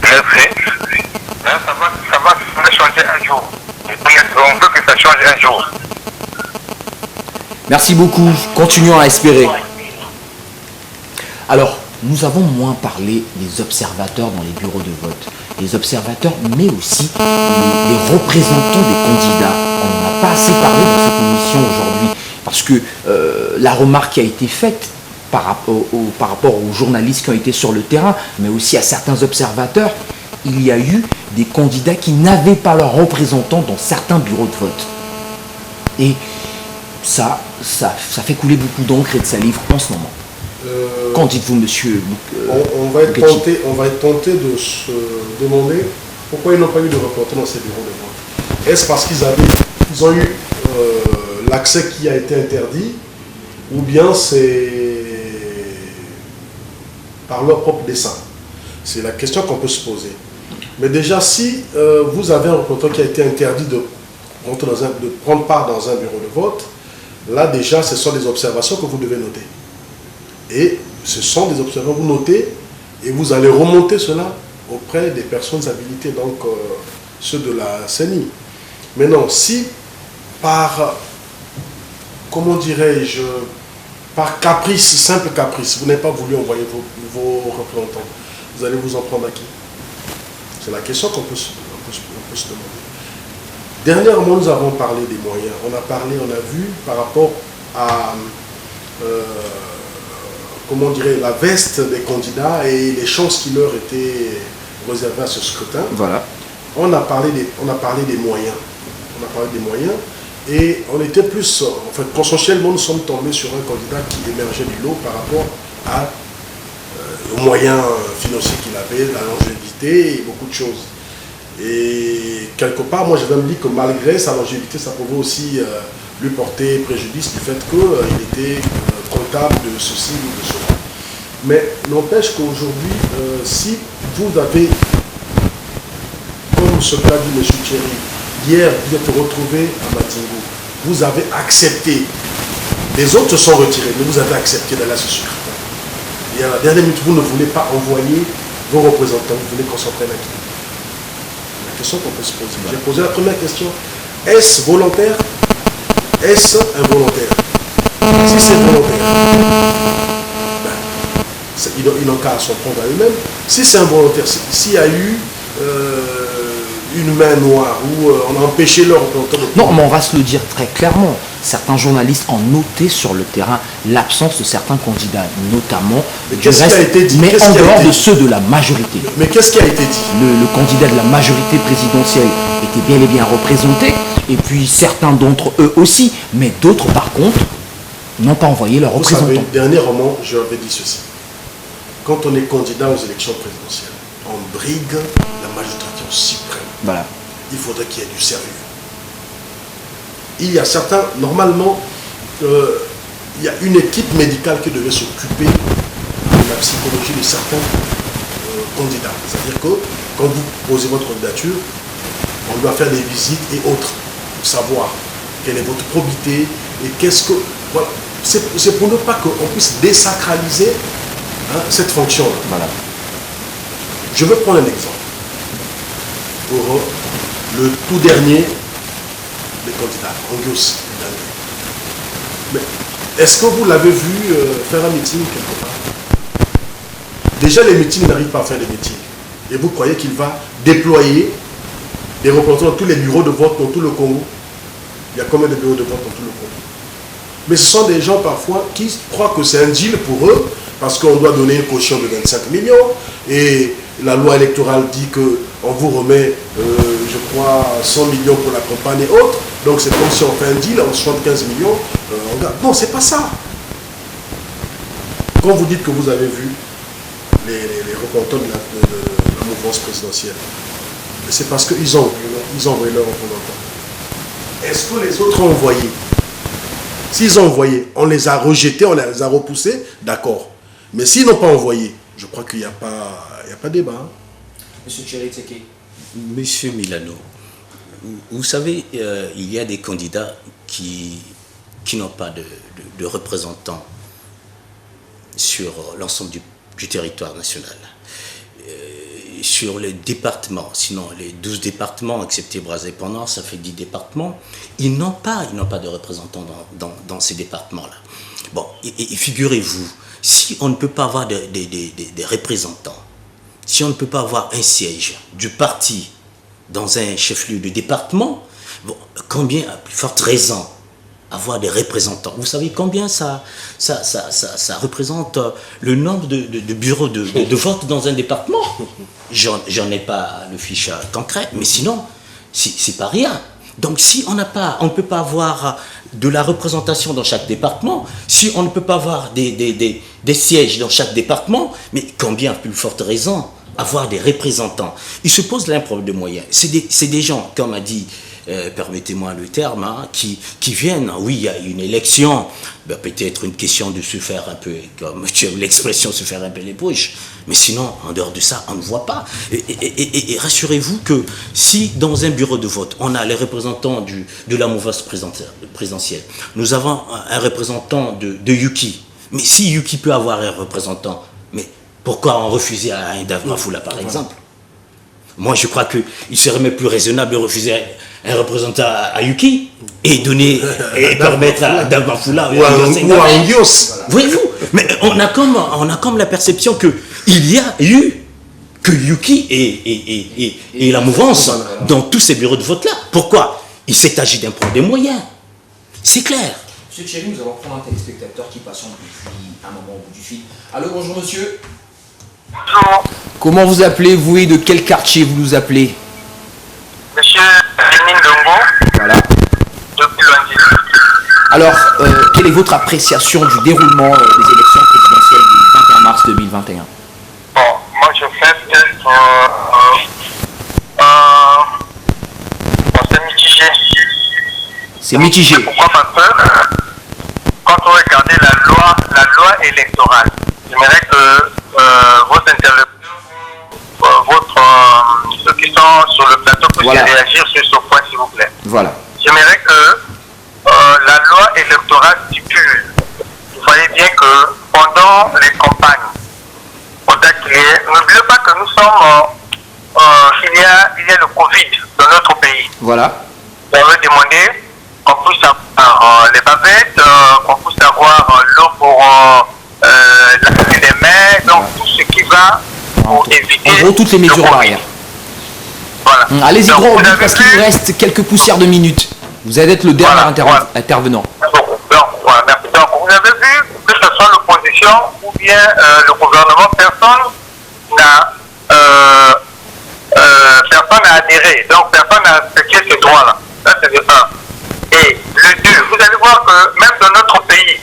Merci. Mais ça va changer un jour. On veut que ça change un jour. Merci beaucoup. Continuons à espérer. Alors, nous avons moins parlé des observateurs dans les bureaux de vote. Les observateurs, mais aussi les représentants des candidats. On n'en a pas assez parlé dans cette émission aujourd'hui. Parce que la remarque qui a été faite par rapport aux journalistes qui ont été sur le terrain, mais aussi à certains observateurs, il y a eu des candidats qui n'avaient pas leurs représentants dans certains bureaux de vote. Et ça fait couler beaucoup d'encre et de salive en ce moment. Qu'en dites-vous, monsieur on va être tenté de se demander pourquoi ils n'ont pas eu de reporter dans ces bureaux de vote. Est-ce parce qu'ils ont eu l'accès qui a été interdit, ou bien c'est par leur propre dessein? C'est la question qu'on peut se poser. Mais déjà, si vous avez un représentant qui a été interdit de prendre part dans un bureau de vote, là déjà, ce sont des observations que vous devez noter. Et ce sont des observations que vous notez et vous allez remonter cela auprès des personnes habilitées, donc ceux de la CENI. Maintenant, si par, comment dirais-je, par caprice, simple caprice, vous n'avez pas voulu envoyer vos représentants, vous allez vous en prendre à qui? C'est la question qu'on peut se demander. Dernièrement, nous avons parlé des moyens. On a vu par rapport à comment dirais, la veste des candidats et les chances qui leur étaient réservées à ce scrutin. Voilà. On a parlé des moyens. On a parlé des moyens et on était plus, en fait, consensuellement, nous sommes tombés sur un candidat qui émergeait du lot par rapport aux moyens financiers qu'il avait, la longévité et beaucoup de choses. Et quelque part, moi, je vais me dire que malgré sa longévité, ça pouvait aussi lui porter préjudice du fait qu'il était comptable de ceci ou de cela. Mais n'empêche qu'aujourd'hui, si vous avez, comme ce qu'a dit M. Thierry, hier, vous êtes retrouvé à Madingo, vous avez accepté, les autres se sont retirés, mais vous avez accepté d'aller à ce scrutin. Et à la dernière minute, vous ne voulez pas envoyer vos représentants, vous voulez concentrer la qui? La question qu'on peut se poser. J'ai posé la première question. Est-ce volontaire? Est-ce involontaire? Si c'est volontaire, ils n'ont qu'à s'en prendre à eux-mêmes. Si c'est involontaire, s'il y a eu une main noire ou on a empêché leur représentant de... Non, mais on va se le dire très clairement. Certains journalistes ont noté sur le terrain l'absence de certains candidats, notamment du reste, mais en dehors de ceux de la majorité. Mais qu'est-ce qui a été dit? Le candidat de la majorité présidentielle était bien et bien représenté, et puis certains d'entre eux aussi, mais d'autres par contre n'ont pas envoyé leurs représentants. Vous savez, dernièrement, je avais dit ceci. Quand on est candidat aux élections présidentielles, on brigue la magistrature suprême. Voilà. Il faudrait qu'il y ait du sérieux. Il y a certains, normalement, il y a une équipe médicale qui devait s'occuper de la psychologie de certains candidats. C'est-à-dire que quand vous posez votre candidature, on doit faire des visites et autres pour savoir quelle est votre probité et qu'est-ce que... Voilà. C'est pour ne pas qu'on puisse désacraliser cette fonction-là. Voilà. Je veux prendre un exemple. Pour le tout dernier des candidats, Angus. Mais est-ce que vous l'avez vu faire un meeting quelque part? Déjà, les meetings n'arrivent pas à faire des meetings. Et vous croyez qu'il va déployer des représentants dans tous les bureaux de vote dans tout le Congo? Il y a combien de bureaux de vote dans tout le Congo? Mais ce sont des gens parfois qui croient que c'est un deal pour eux, parce qu'on doit donner une caution de 25 millions, et la loi électorale dit qu'on vous remet, je crois, 100 millions pour la campagne et autres, donc c'est comme si on fait un deal, on 75 millions, on garde. Non, c'est pas ça. Quand vous dites que vous avez vu les représentants de la mouvance présidentielle, c'est parce qu'ils ont envoyé leurs représentants. Est-ce que les autres ont envoyé? S'ils ont envoyé, on les a rejetés, on les a repoussés, d'accord. Mais s'ils n'ont pas envoyé, je crois qu'il n'y a pas débat. Monsieur Thierry Tseke. Monsieur Milano, vous savez, il y a des candidats qui n'ont pas de représentants sur l'ensemble du territoire national. Sur les départements, sinon les 12 départements, excepté bras indépendants, ça fait 10 départements, ils n'ont pas de représentants dans ces départements-là. Bon, et figurez-vous, si on ne peut pas avoir des représentants, si on ne peut pas avoir un siège du parti dans un chef-lieu de département, bon, combien, à plus forte raison, avoir des représentants? Vous savez combien ça représente le nombre de bureaux de vote dans un département? J'en ai pas le fiche concret, mais sinon, c'est pas rien. Donc si on ne peut pas avoir de la représentation dans chaque département, si on ne peut pas avoir des sièges dans chaque département, mais combien, à plus forte raison, avoir des représentants? Il se pose là un problème de moyens. C'est des gens, comme a dit, permettez-moi le terme, hein, qui viennent, oui, il y a une élection, ben, peut-être une question de se faire un peu, comme tu aimes l'expression, se faire un peu les bouches, mais sinon, en dehors de ça, on ne voit pas. Et rassurez-vous que si dans un bureau de vote, on a les représentants de la mouvance présidentielle, nous avons un représentant de Yuki, mais si Yuki peut avoir un représentant, mais pourquoi on refusait à un Dave Mafoula, par exemple? Moi, je crois qu'il serait même plus raisonnable de refuser un représentant à Yuki et permettre à Dave Mafoula ou à Ndios. Voyez-vous, mais on a comme la perception que il y a eu que Yuki et la mouvance dans tous ces bureaux de vote-là. Pourquoi? Il s'est agi d'un problème de moyens. C'est clair. Monsieur Thierry, nous allons prendre un téléspectateur qui patiente depuis un moment au bout du fil. Allô, bonjour monsieur. Bonjour, Comment vous appelez-vous et de quel quartier vous nous appelez? monsieur Denis Ndongo, Voilà. depuis lundi. Alors, quelle est votre appréciation du déroulement des élections présidentielles du 21 mars 2021? Bon, moi je fais bon, c'est mitigé. C'est mitigé. Pourquoi? Parce que quand on regarde la loi électorale, j'aimerais que vos interlocuteurs, ceux qui sont sur le plateau puissent réagir sur ce point, s'il vous plaît. Voilà. J'aimerais que la loi électorale stipule, vous voyez bien que pendant les campagnes, n'oubliez pas que nous sommes, il y a le Covid dans notre pays. Voilà. On veut demander qu'on puisse avoir les bavettes, qu'on puisse avoir l'eau pour laver les mains, donc tout ce qui va pour éviter. En gros, toutes les mesures barrières. Voilà. Allez-y, donc, gros, vous avez parce qu'il vu- nous reste quelques poussières de minutes. Vous allez être le dernier intervenant. Donc, voilà, merci. Donc, vous avez vu que ce soit l'opposition ou bien le gouvernement, personne n'a adhéré. Donc, personne n'a respecté ce droit-là. Ça, c'est le 1. Et le 2, vous allez voir que même dans notre pays,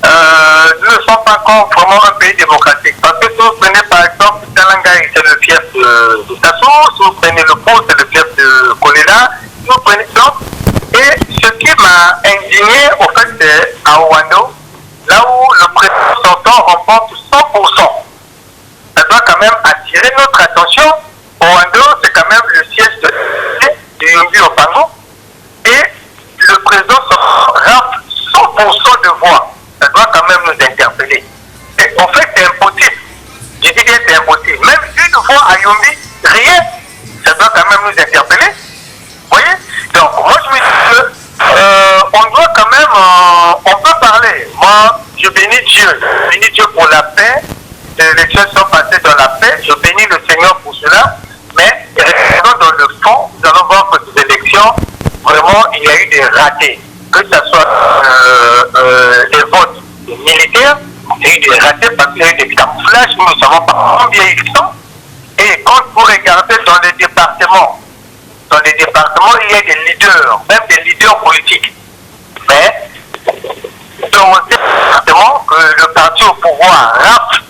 nous ne sommes pas encore vraiment un pays démocratique. Parce que si vous prenez par exemple Talangaï, c'est le fief de Tasso, si vous prenez le Pau, c'est le fief de Kolela, si vous prenez donc, et ce qui m'a indigné, au fait, c'est à Ouando, là où le président sortant remporte 100%. Ça doit quand même attirer notre attention. Ouando, c'est quand même le siège de Yumbi Opango. Et le président sortant rafle 100% de voix. Ça doit quand même nous interpeller. Et en fait, c'est impossible. Je dis bien c'est impossible. Même une fois à Yumbi, rien, ça doit quand même nous interpeller. Vous voyez? Donc, moi, je me dis que on doit quand même, on peut parler. Moi, je bénis Dieu. Je bénis Dieu pour la paix. Les élections sont passées dans la paix. Je bénis le Seigneur pour cela. Mais, restons dans le fond, nous allons voir que ces élections, vraiment, il y a eu des ratés. Que ce soit les votes militaires, il y a eu des ratés parce qu'il y a eu des camouflages. Nous ne savons pas combien ils sont. Et quand vous regardez dans les départements, il y a des leaders, même des leaders politiques. Mais, dans ces départements, que le parti au pouvoir rafle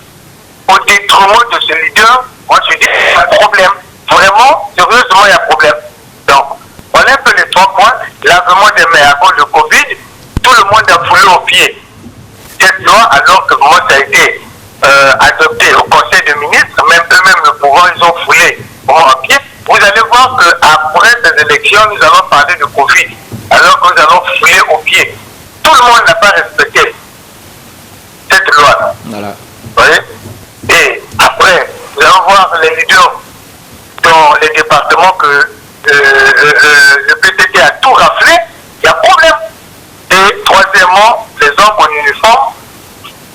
au détriment de ce leader, moi je dis qu'il y a un problème. Vraiment, sérieusement, il y a un problème. Donc, voilà un peu les 3 points. Lavement des mains à cause du Covid, tout le monde a foulé au pied cette loi, alors que moi ça a été adopté au Conseil des ministres, même eux-mêmes le pouvoir, ils ont foulé au pied. Vous allez voir qu'après ces élections, élections, nous allons parler de Covid, alors que nous allons fouiller au pied. Tout le monde n'a pas respecté cette loi. Voilà. Vous voyez? Et après, nous allons voir les leaders dans les départements que le PTT a tout raflé, il y a problème. Et troisièmement, les hommes en uniforme,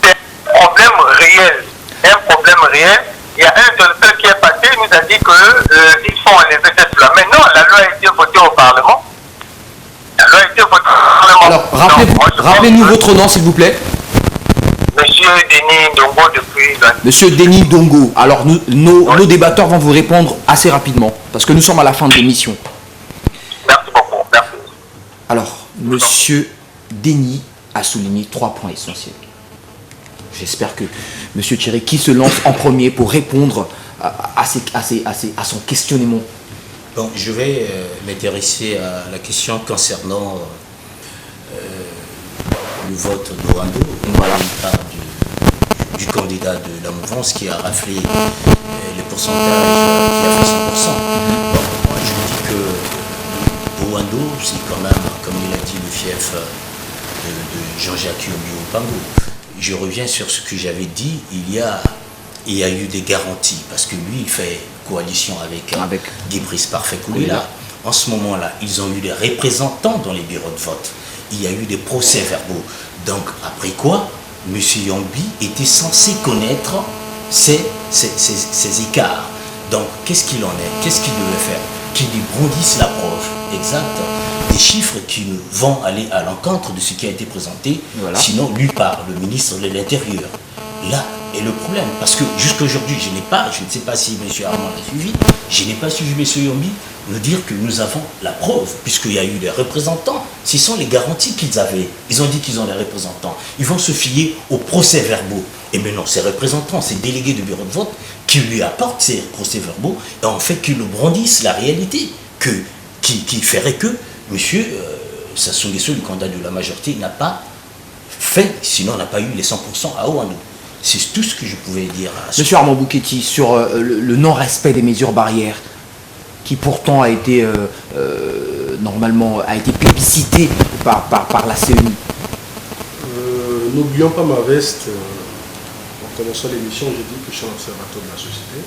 c'est un problème réel. Un problème réel. Il y a un directeur qui est passé, il nous a dit qu'il faut enlever cette loi. Mais non, la loi a été votée au Parlement. La loi a été votée au Parlement. Alors, rappelez-nous votre nom, s'il vous plaît. Monsieur Denis Dongo depuis... Monsieur Denis Dongo. Alors, nos débatteurs vont vous répondre assez rapidement, parce que nous sommes à la fin de l'émission. Merci beaucoup. Merci. Alors, Monsieur Denis a souligné 3 points essentiels. J'espère que Monsieur Thierry, qui se lance en premier pour répondre à son questionnement. Bon, je vais m'intéresser à la question concernant le vote d'Owando, Voilà. du candidat de la mouvance qui a raflé les pourcentages, qui a fait 100%. Bon, moi je dis que Owando, c'est quand même, comme il a dit, le fief de Jean-Jacques Yombi-Opango. Je reviens sur ce que j'avais dit, il y a eu des garanties, parce que lui, il fait coalition avec Guy-Brice Parfait-Koulela. En ce moment-là, ils ont eu des représentants dans les bureaux de vote. Il y a eu des procès-verbaux. Donc, après quoi, M. Yombi était censé connaître ces écarts. Donc, qu'est-ce qu'il en est? Qu'est-ce qu'il devait faire? Qu'il lui brandisse la preuve exacte des chiffres qui vont aller à l'encontre de ce qui a été présenté. Voilà. Sinon, lui par le ministre de l'Intérieur. Là est le problème. Parce que jusqu'à aujourd'hui, je ne sais pas si M. Armand l'a suivi, je n'ai pas suivi M. Yombi nous dire que nous avons la preuve, puisqu'il y a eu des représentants. Ce sont les garanties qu'ils avaient. Ils ont dit qu'ils ont des représentants. Ils vont se fier aux procès-verbaux. Et maintenant, ces représentants, ces délégués de bureau de vote, qui lui apportent ces procès-verbaux, et en fait, qui le brandissent la réalité, qui ferait que monsieur Sassou Nguesso, le candidat de la majorité, n'a pas fait, sinon on n'a pas eu les 100% à Owando. C'est tout ce que je pouvais dire. Monsieur Armand Bouketi, sur le non-respect des mesures barrières, qui pourtant a été normalement a été plébiscité par la CENI. N'oublions pas ma veste. En commençant l'émission, j'ai dit que je suis un observateur de la société.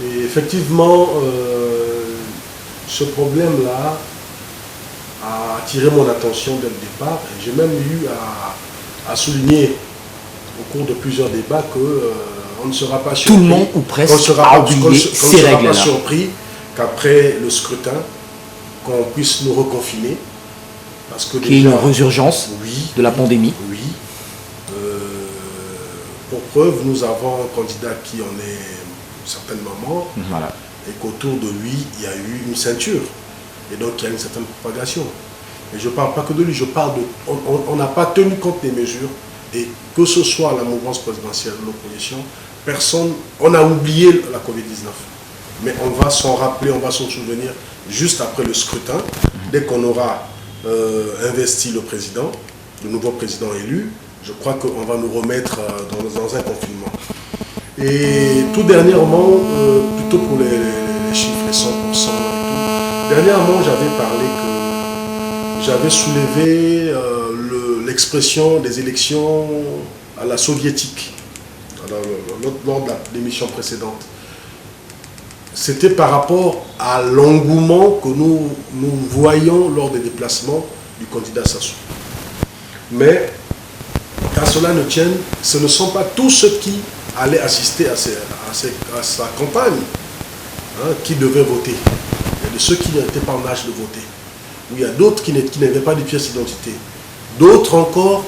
Et effectivement, ce problème-là a attiré mon attention dès le départ. Et j'ai même eu à souligner au cours de plusieurs débats qu'on ne sera pas surpris. Tout le monde ou presque a oublié ces règles-là. On ne sera pas surpris qu'après le scrutin, qu'on puisse nous reconfiner. Parce que qu'il y ait une résurgence de la pandémie. Oui. Pour preuve, nous avons un candidat qui en est une certaine maman. Voilà. Et qu'autour de lui, il y a eu une ceinture. Et donc, il y a une certaine propagation. Et je ne parle pas que de lui, je parle de... On n'a pas tenu compte des mesures. Et que ce soit la mouvance présidentielle ou l'opposition, personne... On a oublié la Covid-19. Mais on va s'en rappeler, on va s'en souvenir juste après le scrutin. Dès qu'on aura investi le président, le nouveau président élu, je crois qu'on va nous remettre dans un confinement. Et tout dernièrement, plutôt pour les chiffres, les 100% et tout, dernièrement j'avais soulevé l'expression des élections à la soviétique, lors de l'émission précédente. C'était par rapport à l'engouement que nous voyons lors des déplacements du candidat Sassou. Mais, qu'à cela ne tienne, ce ne sont pas tous ceux qui allaient assister à sa campagne qui devaient voter. Il y a de ceux qui n'étaient pas en âge de voter. Ou il y a d'autres qui n'avaient pas de pièce d'identité. D'autres encore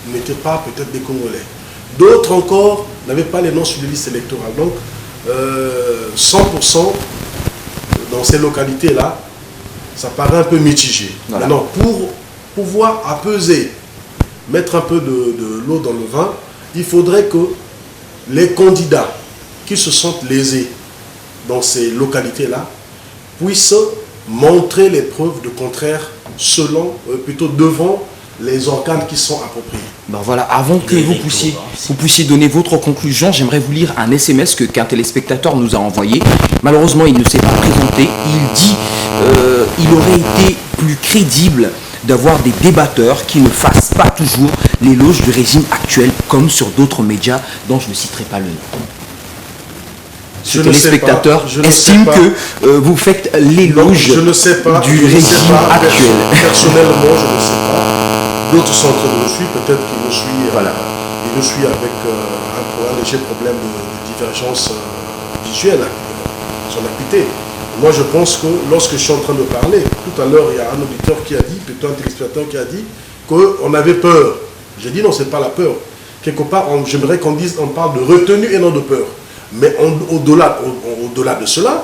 n'étaient pas peut-être des Congolais. D'autres encore n'avaient pas les noms sur les listes électorales. Donc, 100% dans ces localités-là, ça paraît un peu mitigé. Voilà. Maintenant, pour pouvoir apaiser, mettre un peu de l'eau dans le vin, il faudrait que les candidats qui se sentent lésés dans ces localités-là puissent montrer les preuves de contraire plutôt devant les organes qui sont appropriés. Ben voilà, avant que Des vous retours, puissiez donner votre conclusion, j'aimerais vous lire un SMS qu'un téléspectateur nous a envoyé. Malheureusement, il ne s'est pas présenté. Il dit il aurait été plus crédible d'avoir des débatteurs qui ne fassent pas toujours l'éloge du régime actuel, comme sur d'autres médias dont je ne citerai pas le nom. Ce téléspectateur estime que vous faites l'éloge du régime actuel. Personnellement, je ne sais pas. D'autres sont en train de me suivre. Peut-être qu'ils me suivent, ils me suivent avec un léger problème de divergence visuelle, son acuité. Moi, je pense que lorsque je suis en train de parler, tout à l'heure, il y a un auditeur qui a dit, plutôt un téléspectateur qui a dit qu'on avait peur. J'ai dit non, c'est pas la peur. Quelque part, j'aimerais qu'on dise, on parle de retenue et non de peur. Mais au-delà de cela,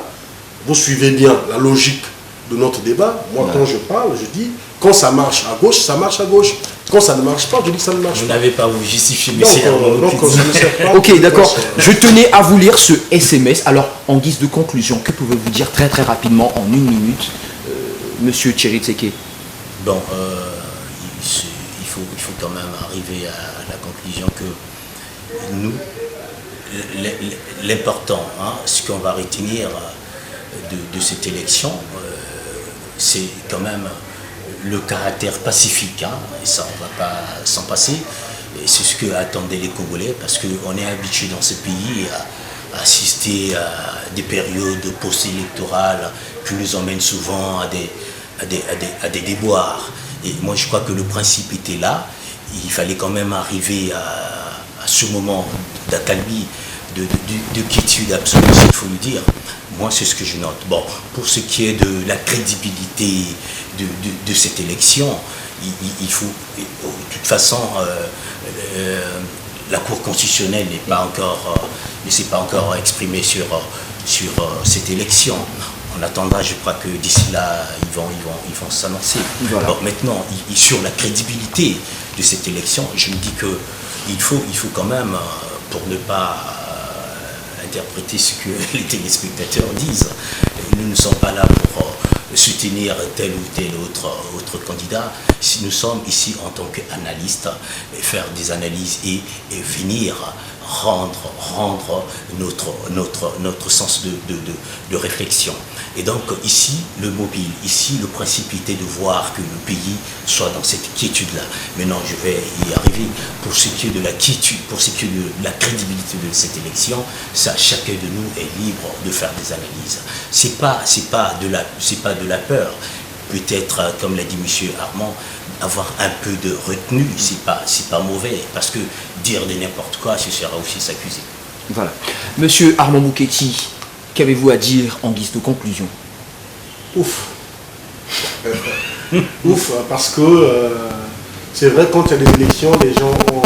vous suivez bien la logique de notre débat. Moi, quand je parle, je dis, quand ça marche à gauche, ça marche à gauche. Quand ça ne marche pas, je dis que ça ne marche pas. Vous n'avez pas à vous justifier, mais Donc, c'est ça ne sert pas. Ok, d'accord. Je tenais à vous lire ce SMS. Alors, en guise de conclusion, que pouvez-vous dire très très rapidement, en 1 minute, Monsieur Thierry Tseke? Bon, il faut quand même arriver à la conclusion que nous, l'important, ce qu'on va retenir de cette élection, c'est quand même le caractère pacifique, et ça on ne va pas s'en passer. C'est ce que attendaient les Congolais, parce qu'on est habitué dans ce pays à assister à des périodes post-électorales qui nous emmènent souvent à des déboires. Et moi je crois que le principe était là. Il fallait quand même arriver à ce moment d'accalmie, de quiétude absolue, il faut le dire. Moi, c'est ce que je note. Bon, pour ce qui est de la crédibilité de cette élection, il faut, de toute façon, la Cour constitutionnelle ne s'est pas encore exprimée sur cette élection. En attendant, je crois que d'ici là, ils vont s'annoncer. Voilà. Bon, maintenant, sur la crédibilité de cette élection, je me dis qu'il faut quand même, pour ne pas interpréter ce que les téléspectateurs disent, nous ne sommes pas là pour soutenir tel ou tel autre candidat. Si nous sommes ici en tant qu'analystes, faire des analyses et venir rendre notre sens de réflexion. Et donc ici, le mobile, ici, le principe était de voir que le pays soit dans cette quiétude-là. Maintenant, je vais y arriver. Pour ce qui est de la quiétude, pour ce qui est de la crédibilité de cette élection, ça, chacun de nous est libre de faire des analyses. C'est pas de la peur. Peut-être, comme l'a dit M. Armand, avoir un peu de retenue, c'est pas mauvais, parce que dire de n'importe quoi, ce sera aussi s'accuser. Voilà. Monsieur Armand Bouketi, qu'avez-vous à dire en guise de conclusion? Ouf. Ouf, parce que c'est vrai, quand il y a des élections, les gens sont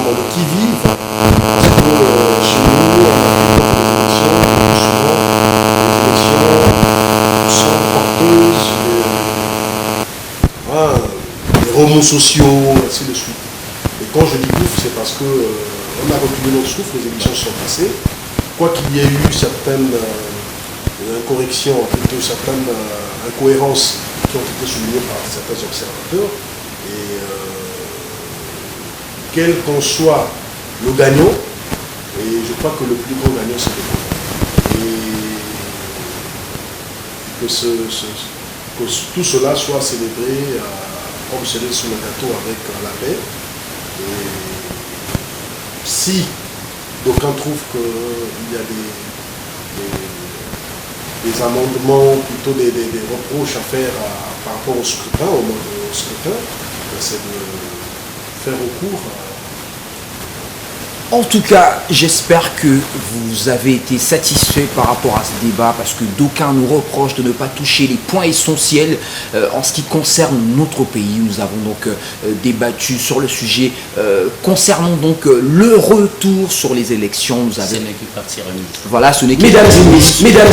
dans le qui-vive. Parce que chez nous, en Afrique, les remous sociaux, ainsi de suite. Et quand je dis ouf, c'est parce que on a reculé notre souffle, les élections sont passées. Quoi qu'il y ait eu certaines incorrections, plutôt certaines incohérences qui ont été soulignées par certains observateurs, et quel qu'en soit le gagnant, et je crois que le plus grand gagnant c'est le gagnant. Et que tout cela soit célébré comme cerise sur le gâteau avec la paix. Et si d'aucuns trouvent qu'il y a des amendements, plutôt des reproches à faire par rapport au scrutin, au mode scrutin, c'est de faire recours En tout cas, j'espère que vous avez été satisfait par rapport à ce débat, parce que d'aucuns nous reprochent de ne pas toucher les points essentiels en ce qui concerne notre pays. Nous avons donc débattu sur le sujet concernant donc le retour sur les élections. Nous avons... Ce n'est que partie remise. Voilà, ce n'est que... Mesdames et messieurs, fidèles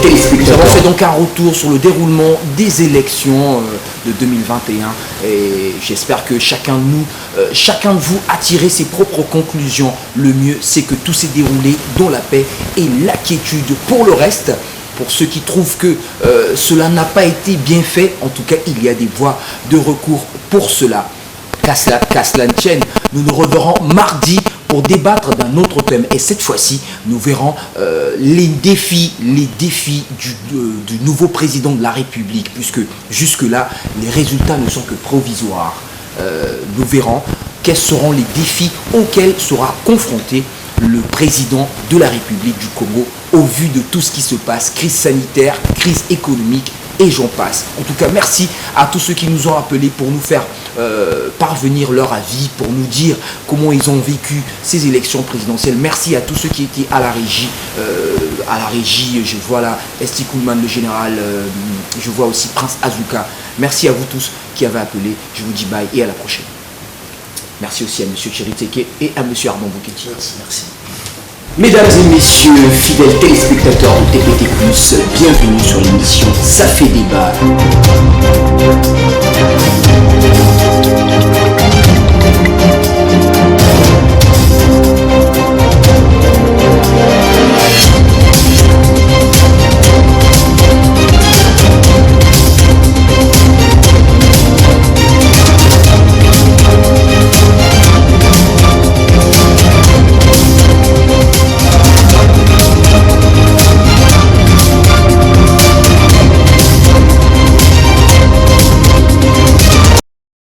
téléspectateurs, nous avons fait donc un retour sur le déroulement des élections de 2021 et j'espère que chacun de vous a tiré ses propres conclusions. Le mieux, c'est que tout s'est déroulé dans la paix et la quiétude. Pour le reste, Pour ceux qui trouvent que cela n'a pas été bien fait, en tout cas, il y a des voies de recours pour cela. Qu'à cela ne tienne, nous nous reverrons mardi pour débattre d'un autre thème. Et cette fois-ci, nous verrons les défis du nouveau président de la République, puisque jusque-là, les résultats ne sont que provisoires. Nous verrons quels seront les défis auxquels sera confronté le président de la République du Congo au vu de tout ce qui se passe, crise sanitaire, crise économique et j'en passe. En tout cas, merci à tous ceux qui nous ont appelés pour nous faire parvenir leur avis, pour nous dire comment ils ont vécu ces élections présidentielles. Merci à tous ceux qui étaient à la régie. Je vois là Esti Koulman, le général, je vois aussi Prince Azuka. Merci à vous tous qui avez appelé. Je vous dis bye et à la prochaine. Merci aussi à M. Chiriteke et à M. Armand Bouketi. Merci. Mesdames et messieurs, fidèles téléspectateurs de TPT+, bienvenue sur l'émission Ça fait débat.